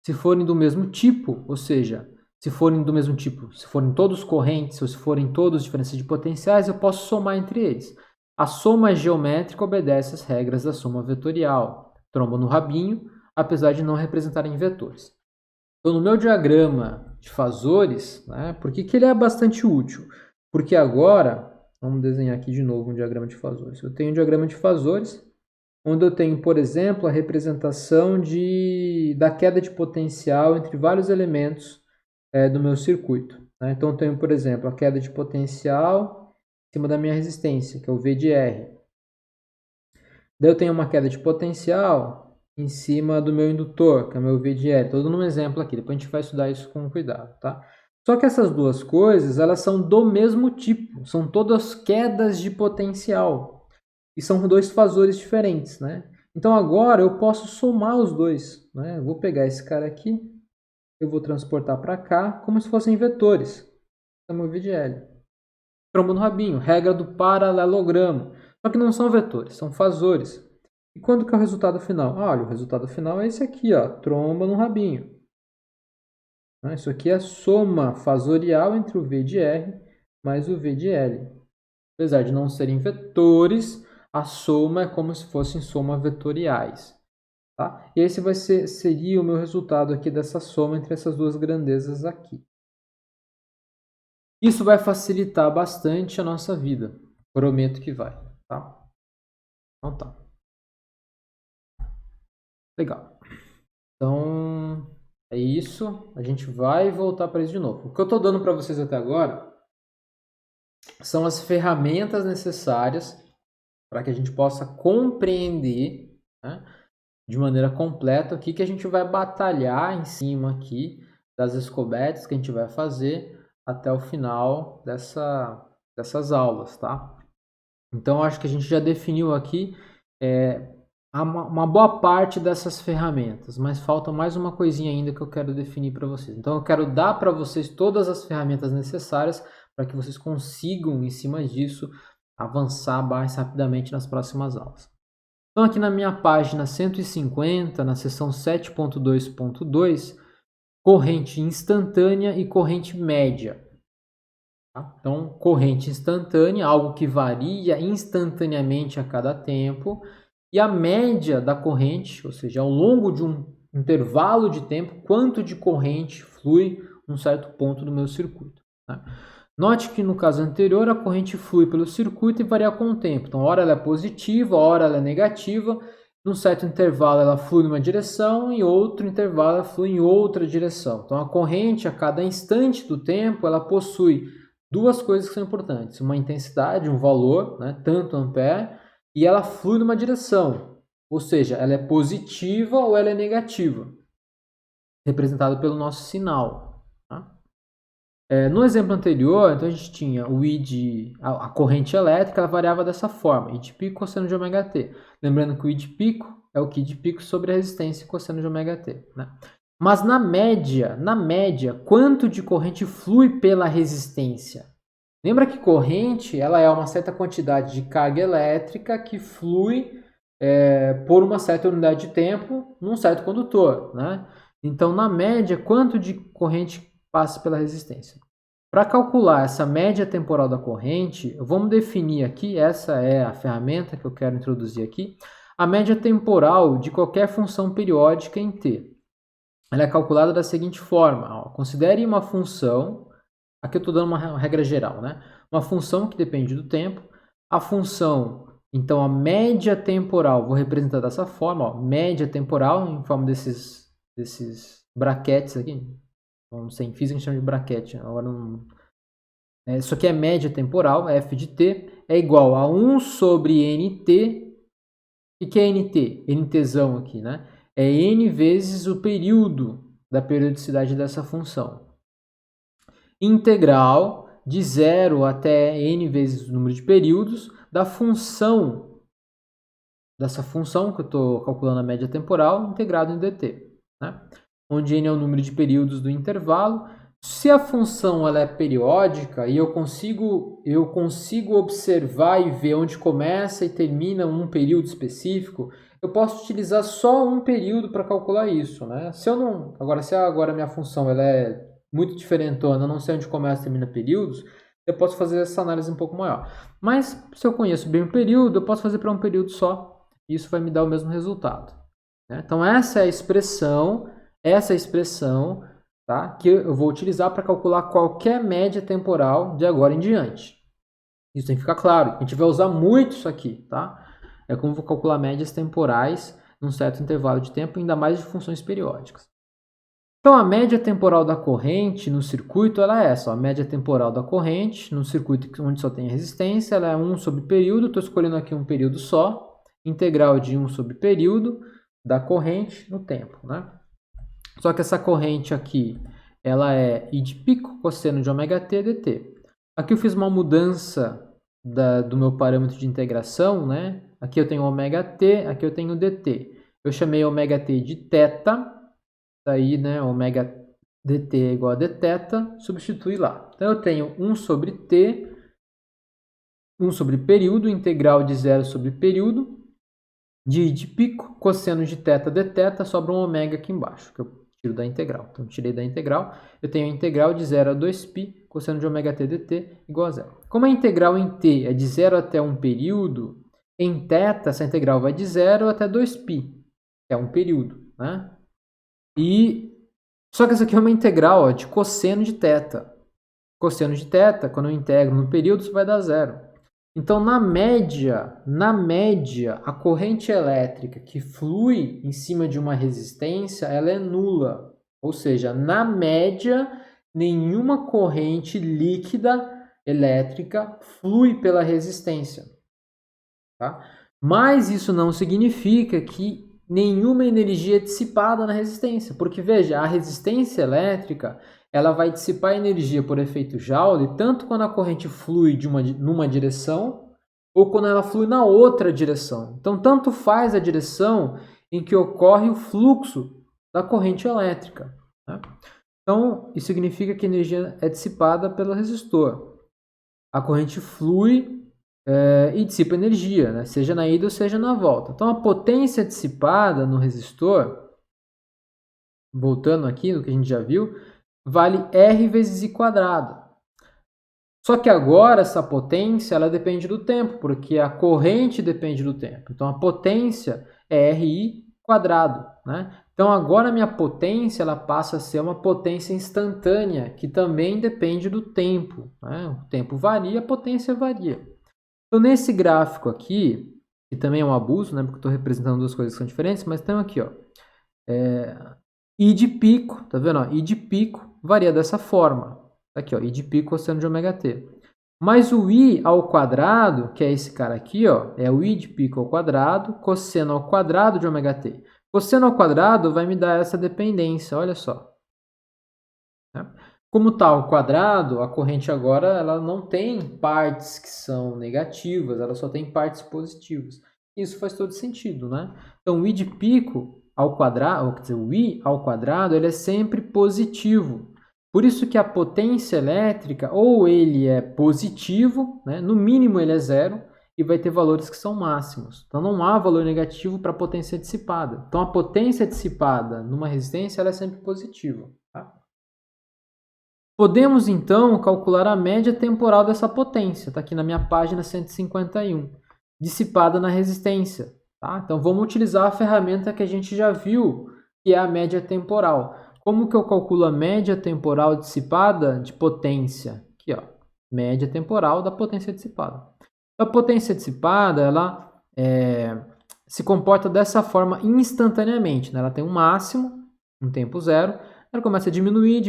Se forem do mesmo tipo, ou seja, se forem do mesmo tipo, se forem todos correntes ou se forem todos diferenças de potenciais, eu posso somar entre eles. A soma geométrica obedece às regras da soma vetorial. Tromba no rabinho, apesar de não representarem vetores. Então, no meu diagrama de fasores, né, por que ele é bastante útil? Porque agora, vamos desenhar aqui de novo um diagrama de fasores. Eu tenho um diagrama de fasores, onde eu tenho, por exemplo, a representação da queda de potencial entre vários elementos do meu circuito. Né? Então, eu tenho, por exemplo, a queda de potencial em cima da minha resistência, que é o V de R. Daí eu tenho uma queda de potencial em cima do meu indutor, que é o meu V de L. Estou dando um exemplo aqui, depois a gente vai estudar isso com cuidado. Tá? Só que essas duas coisas, elas são do mesmo tipo, são todas quedas de potencial. E são dois fasores diferentes, né? Então agora eu posso somar os dois. Né? Eu vou pegar esse cara aqui, eu vou transportar para cá como se fossem vetores. Então, meu V de L. Trombo no rabinho, regra do paralelogramo. Só que não são vetores, são fasores. E quando que é o resultado final? Olha, o resultado final é esse aqui, ó, tromba no rabinho. Isso aqui é a soma fasorial entre o V de R mais o V de L. Apesar de não serem vetores, a soma é como se fossem somas vetoriais. Tá? E esse seria o meu resultado aqui dessa soma entre essas duas grandezas aqui. Isso vai facilitar bastante a nossa vida. Prometo que vai, tá? Então tá. Legal. Então, é isso. A gente vai voltar para isso de novo. O que eu estou dando para vocês até agora são as ferramentas necessárias para que a gente possa compreender, né, de maneira completa o que a gente vai batalhar em cima aqui das descobertas que a gente vai fazer até o final dessas aulas, tá? Então, acho que a gente já definiu aqui uma boa parte dessas ferramentas, mas falta mais uma coisinha ainda que eu quero definir para vocês. Então eu quero dar para vocês todas as ferramentas necessárias para que vocês consigam, em cima disso, avançar mais rapidamente nas próximas aulas. Então aqui na minha página 150, na seção 7.2.2, corrente instantânea e corrente média. Tá? Então, corrente instantânea, algo que varia instantaneamente a cada tempo, e a média da corrente, ou seja, ao longo de um intervalo de tempo, quanto de corrente flui num certo ponto do meu circuito. Tá? Note que no caso anterior a corrente flui pelo circuito e varia com o tempo. Então, hora ela é positiva, hora ela é negativa. Num certo intervalo ela flui numa direção e outro intervalo ela flui em outra direção. Então, a corrente a cada instante do tempo ela possui duas coisas que são importantes: uma intensidade, um valor, né, tanto ampere, e ela flui numa direção, ou seja, ela é positiva ou ela é negativa, representada pelo nosso sinal. Tá? No exemplo anterior, então a gente tinha o I de a corrente elétrica, ela variava dessa forma: I de pico cosseno de ômega t. Lembrando que o I de pico é o Q de pico sobre a resistência cosseno de ômega t. Né? Mas na média, quanto de corrente flui pela resistência? Lembra que corrente ela é uma certa quantidade de carga elétrica que flui por uma certa unidade de tempo num certo condutor. Né? Então, na média, quanto de corrente passa pela resistência? Para calcular essa média temporal da corrente, vamos definir aqui, essa é a ferramenta que eu quero introduzir aqui, a média temporal de qualquer função periódica em t. Ela é calculada da seguinte forma: ó, considere uma função. Aqui eu estou dando uma regra geral, né? Uma função que depende do tempo. A função, então a média temporal, vou representar dessa forma, ó, média temporal em forma desses brackets aqui. Não sei, em física a gente chama de bracket. Agora não... isso aqui é média temporal, f de t, é igual a 1 sobre nt. O que é nt? Ntzão aqui, né? É n vezes o período da periodicidade dessa função. Integral de 0 até n vezes o número de períodos da função, dessa função que eu estou calculando a média temporal, integrado em dt. Né? Onde n é o número de períodos do intervalo. Se a função ela é periódica e eu consigo observar e ver onde começa e termina um período específico, eu posso utilizar só um período para calcular isso. Né? Se agora a minha função ela é muito diferentona, não sei onde começa e termina períodos, eu posso fazer essa análise um pouco maior. Mas se eu conheço bem o período, eu posso fazer para um período só, e isso vai me dar o mesmo resultado. Né? Então essa é a expressão, tá, que eu vou utilizar para calcular qualquer média temporal de agora em diante. Isso tem que ficar claro, a gente vai usar muito isso aqui, tá? É como eu vou calcular médias temporais num certo intervalo de tempo, ainda mais de funções periódicas. Então, a média temporal da corrente no circuito ela é essa. Ó, a média temporal da corrente no circuito onde só tem resistência, ela é 1 sobre período. Estou escolhendo aqui um período só. Integral de 1 sobre período da corrente no tempo. Né? Só que essa corrente aqui, ela é I de pico cosseno de ômega t dt. Aqui eu fiz uma mudança do meu parâmetro de integração. Né? Aqui eu tenho ômega t, aqui eu tenho dt. Eu chamei ômega t de θ. Daí, né, ômega dt é igual a dθ, substitui lá. Então, eu tenho 1 sobre t, 1 sobre período, integral de 0 sobre período, de I de pico, cosseno de θ dθ, sobra um ômega aqui embaixo, que eu tiro da integral. Então, tirei da integral, eu tenho a integral de 0 a 2π, cosseno de ômega t dt, igual a 0. Como a integral em t é de 0 até um período, em θ, essa integral vai de 0 até 2π, que é um período, né? Só que essa aqui é uma integral, ó, de cosseno de θ. Cosseno de θ, quando eu integro no período, isso vai dar 0. Então, na média, a corrente elétrica que flui em cima de uma resistência, ela é nula. Ou seja, na média, nenhuma corrente líquida elétrica flui pela resistência. Tá? Mas isso não significa que nenhuma energia é dissipada na resistência, porque veja, a resistência elétrica ela vai dissipar energia por efeito Joule tanto quando a corrente flui numa direção, ou quando ela flui na outra direção. Então, tanto faz a direção em que ocorre o fluxo da corrente elétrica, né? Então, isso significa que a energia é dissipada pelo resistor. A corrente flui e dissipa energia, né? Seja na ida ou seja na volta. Então, a potência dissipada no resistor, voltando aqui no que a gente já viu, vale R vezes I quadrado. Só que agora essa potência ela depende do tempo, porque a corrente depende do tempo. Então, a potência é RI quadrado, né? Então, agora a minha potência ela passa a ser uma potência instantânea, que também depende do tempo, né? O tempo varia, a potência varia. Então, nesse gráfico aqui, que também é um abuso, né? Porque eu estou representando duas coisas que são diferentes, mas tem aqui, ó. I de pico, tá vendo? Ó? I de pico varia dessa forma. Aqui, ó, I de pico cosseno de ômega t. Mas o I ao quadrado, que é esse cara aqui, ó, é o I de pico ao quadrado, cosseno ao quadrado de ômega t. Cosseno ao quadrado vai me dar essa dependência, olha só. Como está ao quadrado, a corrente agora ela não tem partes que são negativas, ela só tem partes positivas. Isso faz todo sentido, né? Então, o I de pico ao quadrado, quer dizer, o I ao quadrado, ele é sempre positivo. Por isso que a potência elétrica, ou ele é positivo, né? No mínimo ele é zero, e vai ter valores que são máximos. Então, não há valor negativo para a potência dissipada. Então, a potência dissipada numa resistência ela é sempre positiva. Tá? Podemos, então, calcular a média temporal dessa potência. Está aqui na minha página 151. Dissipada na resistência. Tá? Então, vamos utilizar a ferramenta que a gente já viu, que é a média temporal. Como que eu calculo a média temporal dissipada de potência? Aqui, ó, média temporal da potência dissipada. A potência dissipada, ela se comporta dessa forma instantaneamente, né? Ela tem um máximo, um tempo zero, ela começa a diminuir,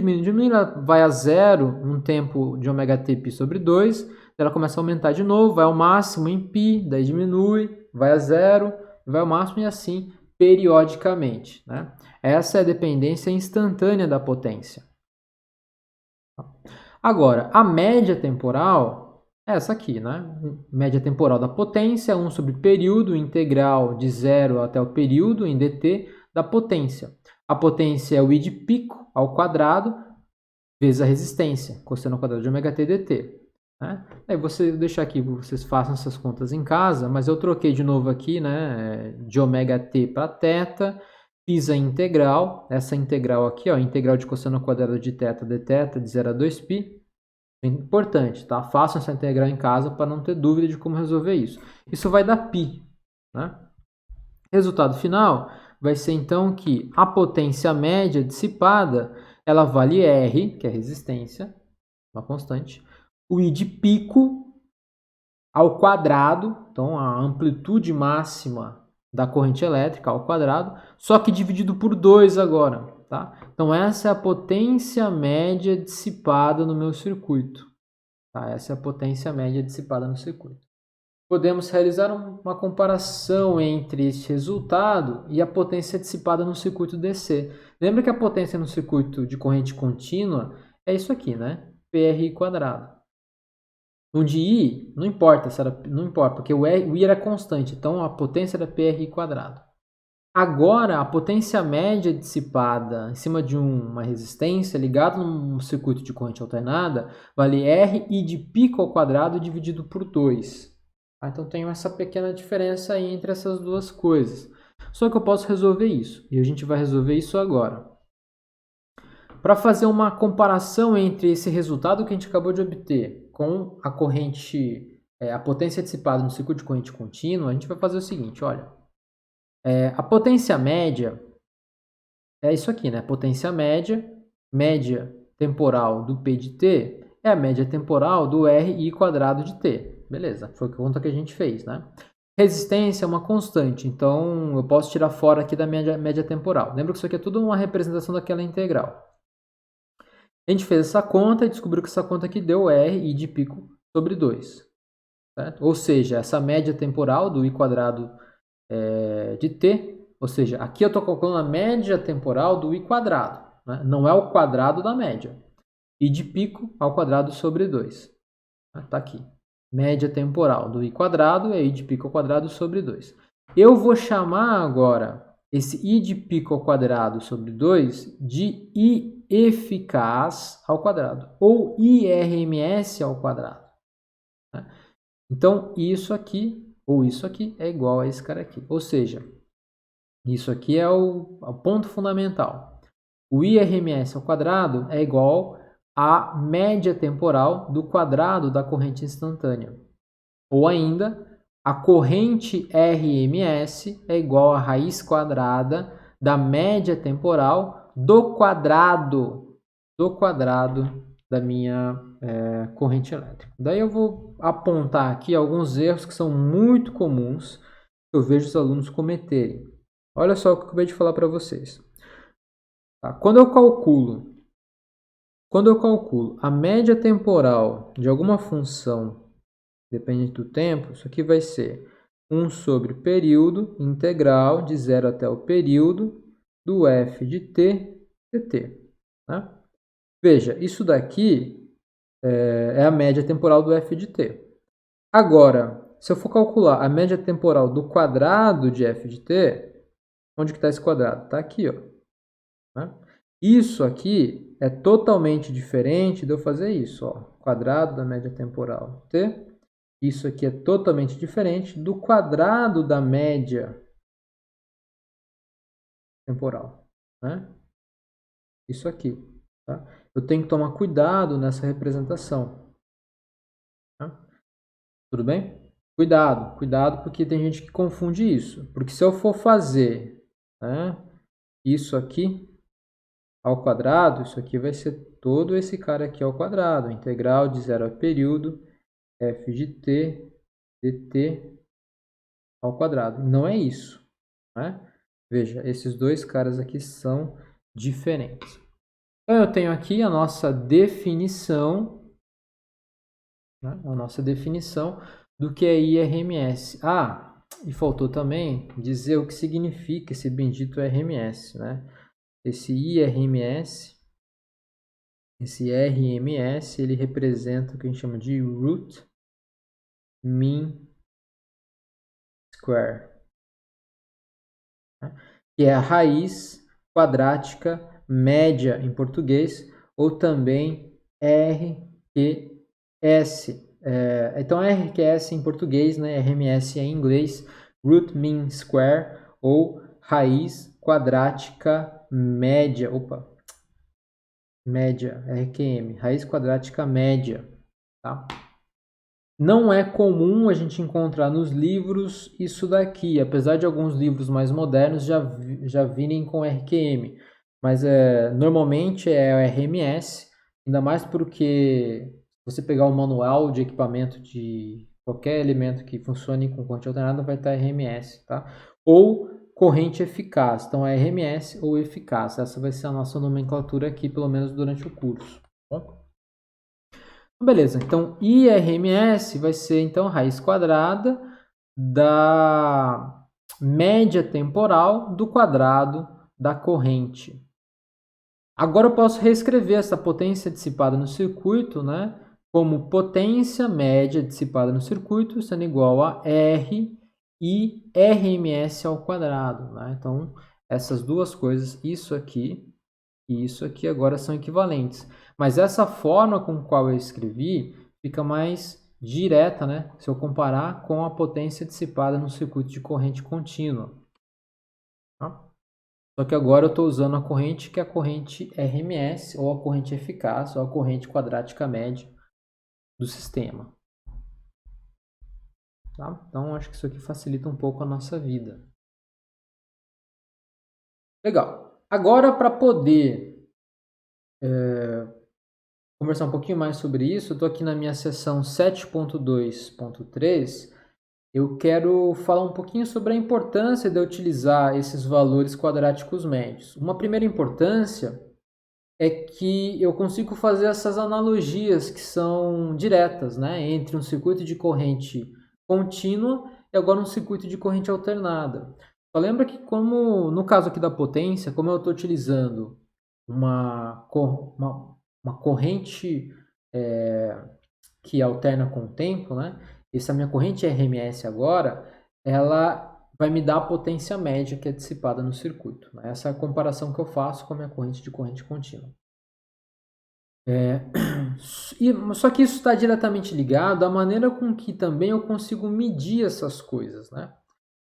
ela vai a zero, um tempo de ômega t π sobre 2, ela começa a aumentar de novo, vai ao máximo em π, daí diminui, vai a zero, vai ao máximo e assim periodicamente, né? Essa é a dependência instantânea da potência. Agora, a média temporal é essa aqui, né? Média temporal da potência, 1 sobre período integral de 0 até o período em dt da potência. A potência é o I de pico ao quadrado vezes a resistência, cosseno ao quadrado de ômega t dt. Né? Aí você deixar aqui, vocês façam essas contas em casa, mas eu troquei de novo aqui, né, de ômega t para θ, fiz a integral, essa integral aqui, ó, integral de cosseno ao quadrado de θ dθ de 0 a 2π. É importante, tá? Façam essa integral em casa para não ter dúvida de como resolver isso. Isso vai dar π, né? Resultado final vai ser então que a potência média dissipada, ela vale R, que é resistência, uma constante, o I de pico ao quadrado, então a amplitude máxima da corrente elétrica ao quadrado, só que dividido por 2 agora, tá? Então essa é a potência média dissipada no meu circuito, tá? Essa é a potência média dissipada no circuito. Podemos realizar uma comparação entre este resultado e a potência dissipada no circuito DC. Lembra que a potência no circuito de corrente contínua é isso aqui, né? PRI quadrado. Onde I, não importa, não importa, porque o I era constante, então a potência era PRI quadrado. Agora, a potência média dissipada em cima de uma resistência ligada num circuito de corrente alternada vale RI de pico ao quadrado dividido por 2. Então, tenho essa pequena diferença aí entre essas duas coisas. Só que eu posso resolver isso, e a gente vai resolver isso agora. Para fazer uma comparação entre esse resultado que a gente acabou de obter com a corrente, a potência dissipada no circuito de corrente contínua, a gente vai fazer o seguinte, olha. A potência média é isso aqui, né? Potência média, média temporal do P de t, é a média temporal do RI quadrado de t. Beleza, foi a conta que a gente fez, né? Resistência é uma constante, então eu posso tirar fora aqui da média temporal. Lembra que isso aqui é tudo uma representação daquela integral. A gente fez essa conta e descobriu que essa conta aqui deu RI de pico sobre 2. Certo? Ou seja, essa média temporal do I quadrado de t, ou seja, aqui eu estou calculando a média temporal do I quadrado, né? Não é o quadrado da média. I de pico ao quadrado sobre 2. Está aqui. média temporal do I quadrado é I de pico ao quadrado sobre 2. Eu vou chamar agora esse I de pico ao quadrado sobre 2 de I eficaz ao quadrado, ou IRMS ao quadrado. Né? Então, isso aqui, ou isso aqui, é igual a esse cara aqui. Ou seja, isso aqui é o ponto fundamental. O IRMS ao quadrado é igual à média temporal do quadrado da corrente instantânea. Ou ainda, a corrente RMS é igual à raiz quadrada da média temporal do quadrado da minha corrente elétrica. Daí eu vou apontar aqui alguns erros que são muito comuns que eu vejo os alunos cometerem. Olha só o que eu acabei de falar para vocês. Tá? Quando eu calculo a média temporal de alguma função dependente do tempo, isso aqui vai ser 1 sobre período integral de 0 até o período do f de t dt. Né? Veja, isso daqui é a média temporal do f de t. Agora, se eu for calcular a média temporal do quadrado de f de t, onde que está esse quadrado? Está aqui, ó. Né? Isso aqui é totalmente diferente de eu fazer isso, ó. Quadrado da média temporal t. Isso aqui é totalmente diferente do quadrado da média temporal. Né? Isso aqui. Tá? Eu tenho que tomar cuidado nessa representação. Tá? Tudo bem? Cuidado, porque tem gente que confunde isso. Porque se eu for fazer, né, isso aqui ao quadrado, isso aqui vai ser todo esse cara aqui ao quadrado. Integral de 0 ao período, f de t dt ao quadrado. Não é isso. Né? Veja, esses dois caras aqui são diferentes. Então, eu tenho aqui a nossa definição, né? A nossa definição do que é IRMS. Ah, e faltou também dizer o que significa esse bendito RMS, né? Esse IRMS, esse RMS, ele representa o que a gente chama de root mean square, né? Que é a raiz quadrática média em português, ou também RQS. Então, RQS em português, né? RMS em inglês, root mean square, ou raiz quadrática média. Média, RQM, raiz quadrática média. Tá? Não é comum a gente encontrar nos livros isso daqui, apesar de alguns livros mais modernos já virem com RQM. Mas normalmente é o RMS, ainda mais porque se você pegar o manual de equipamento de qualquer elemento que funcione com corrente alternada, vai estar RMS, tá? Ou corrente eficaz, então é RMS ou eficaz. Essa vai ser a nossa nomenclatura aqui, pelo menos durante o curso. Tá bom? Beleza, então IRMS vai ser então raiz quadrada da média temporal do quadrado da corrente. Agora eu posso reescrever essa potência dissipada no circuito, né, como potência média dissipada no circuito, sendo igual a R e RMS ao quadrado. Né? Então, essas duas coisas, isso aqui e isso aqui agora são equivalentes. Mas essa forma com a qual eu escrevi fica mais direta, né? Se eu comparar com a potência dissipada no circuito de corrente contínua. Tá? Só que agora eu estou usando a corrente que é a corrente RMS, ou a corrente eficaz, ou a corrente quadrática média do sistema. Tá? Então, acho que isso aqui facilita um pouco a nossa vida. Legal. Agora, para poder conversar um pouquinho mais sobre isso, eu estou aqui na minha seção 7.2.3. Eu quero falar um pouquinho sobre a importância de utilizar esses valores quadráticos médios. Uma primeira importância é que eu consigo fazer essas analogias que são diretas, né, entre um circuito de corrente contínua e agora um circuito de corrente alternada. Só lembra que, como no caso aqui da potência, como eu estou utilizando uma corrente que alterna com o tempo, né? Essa minha corrente RMS agora, ela vai me dar a potência média que é dissipada no circuito, né? Essa é a comparação que eu faço com a minha corrente de corrente contínua. Só que isso está diretamente ligado à maneira com que também eu consigo medir essas coisas, né?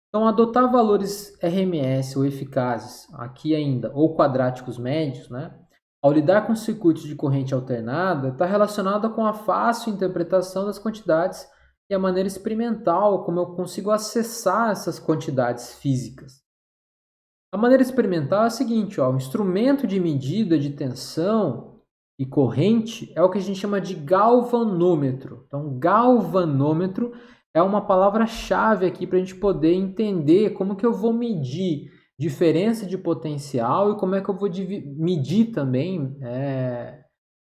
Então, adotar valores RMS ou eficazes, aqui ainda, ou quadráticos médios, né? Ao lidar com circuitos de corrente alternada, está relacionado com a fácil interpretação das quantidades e a maneira experimental como eu consigo acessar essas quantidades físicas. A maneira experimental é a seguinte, ó, o instrumento de medida de tensão e corrente é o que a gente chama de galvanômetro. Então, galvanômetro é uma palavra-chave aqui para a gente poder entender como que eu vou medir diferença de potencial e como é que eu vou medir também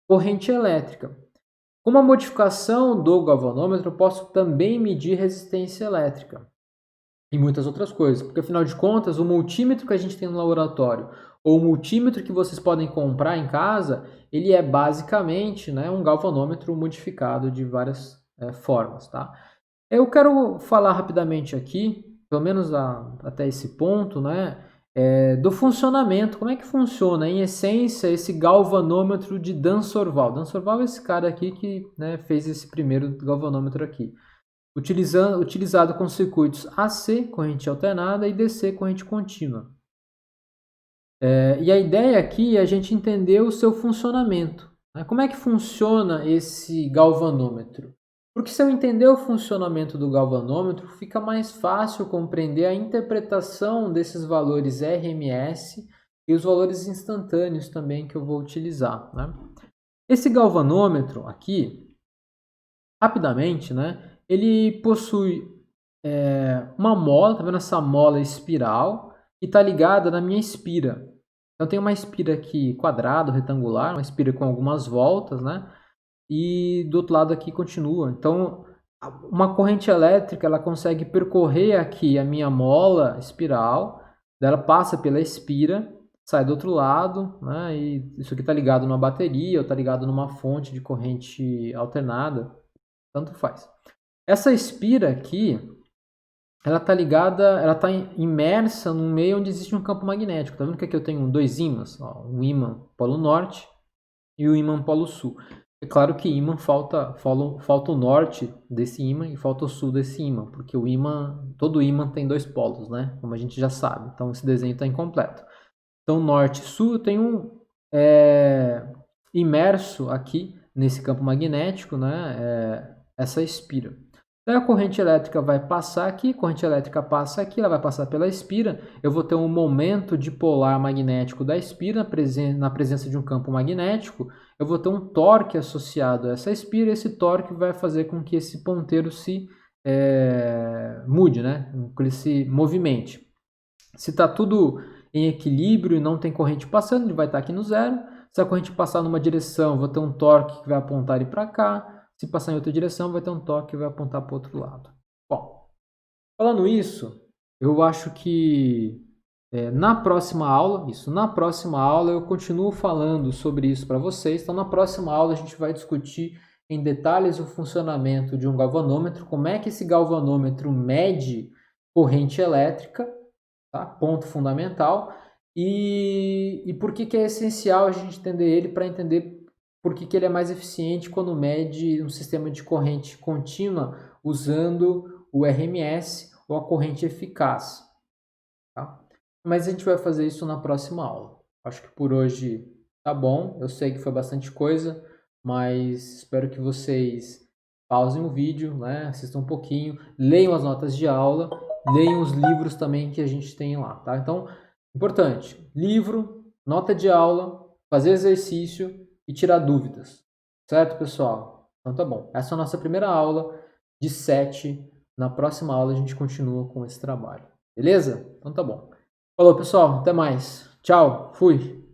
corrente elétrica. Com uma modificação do galvanômetro, eu posso também medir resistência elétrica e muitas outras coisas, porque afinal de contas, o multímetro que a gente tem no laboratório ou o multímetro que vocês podem comprar em casa, ele é basicamente, né, um galvanômetro modificado de várias formas, tá? Eu quero falar rapidamente aqui, pelo menos até esse ponto, né, do funcionamento, como é que funciona, em essência, esse galvanômetro de Dan Sorval. Dan Sorval é esse cara aqui que, né, fez esse primeiro galvanômetro aqui. Utilizado com circuitos AC, corrente alternada, e DC, corrente contínua. E a ideia aqui é a gente entender o seu funcionamento. Né? Como é que funciona esse galvanômetro? Porque se eu entender o funcionamento do galvanômetro, fica mais fácil compreender a interpretação desses valores RMS e os valores instantâneos também que eu vou utilizar. Né? Esse galvanômetro aqui, rapidamente, né, ele possui uma mola, tá vendo essa mola espiral, e está ligada na minha espira. Então tem uma espira aqui quadrada, retangular, uma espira com algumas voltas, né? E do outro lado aqui continua. Então uma corrente elétrica ela consegue percorrer aqui a minha mola espiral, ela passa pela espira, sai do outro lado, né? E isso aqui está ligado numa bateria ou está ligado numa fonte de corrente alternada, tanto faz. Essa espira aqui, ela está ligada, ela está imersa num meio onde existe um campo magnético. Tá vendo que aqui eu tenho dois ímãs, ó, um ímã polo norte e o ímã polo sul. É claro que ímã falta o norte desse ímã e falta o sul desse ímã, porque o ímã, todo ímã tem dois polos, né? Como a gente já sabe. Então esse desenho está incompleto. Então norte e sul eu tenho imerso aqui nesse campo magnético, né? Essa espira. Então a corrente elétrica vai passar aqui, corrente elétrica passa aqui, ela vai passar pela espira. Eu vou ter um momento dipolar magnético da espira na presença de um campo magnético. Eu vou ter um torque associado a essa espira. Esse torque vai fazer com que esse ponteiro se mude, né? Que ele se movimente. Se está tudo em equilíbrio e não tem corrente passando, ele vai estar aqui no zero. Se a corrente passar numa direção, eu vou ter um torque que vai apontar ele para cá. Se passar em outra direção, vai ter um torque que vai apontar para o outro lado. Bom, falando isso, eu acho que na próxima aula eu continuo falando sobre isso para vocês. Então, na próxima aula a gente vai discutir em detalhes o funcionamento de um galvanômetro, como é que esse galvanômetro mede corrente elétrica, tá? Ponto fundamental, e por que é essencial a gente entender ele para entender por que ele é mais eficiente quando mede um sistema de corrente contínua usando o RMS ou a corrente eficaz. Tá? Mas a gente vai fazer isso na próxima aula. Acho que por hoje tá bom. Eu sei que foi bastante coisa, mas espero que vocês pausem o vídeo, né? Assistam um pouquinho, leiam as notas de aula, leiam os livros também que a gente tem lá. Tá? Então, importante, livro, nota de aula, fazer exercício e tirar dúvidas. Certo, pessoal? Então tá bom. Essa é a nossa primeira aula de 7. Na próxima aula a gente continua com esse trabalho. Beleza? Então tá bom. Falou, pessoal. Até mais. Tchau. Fui.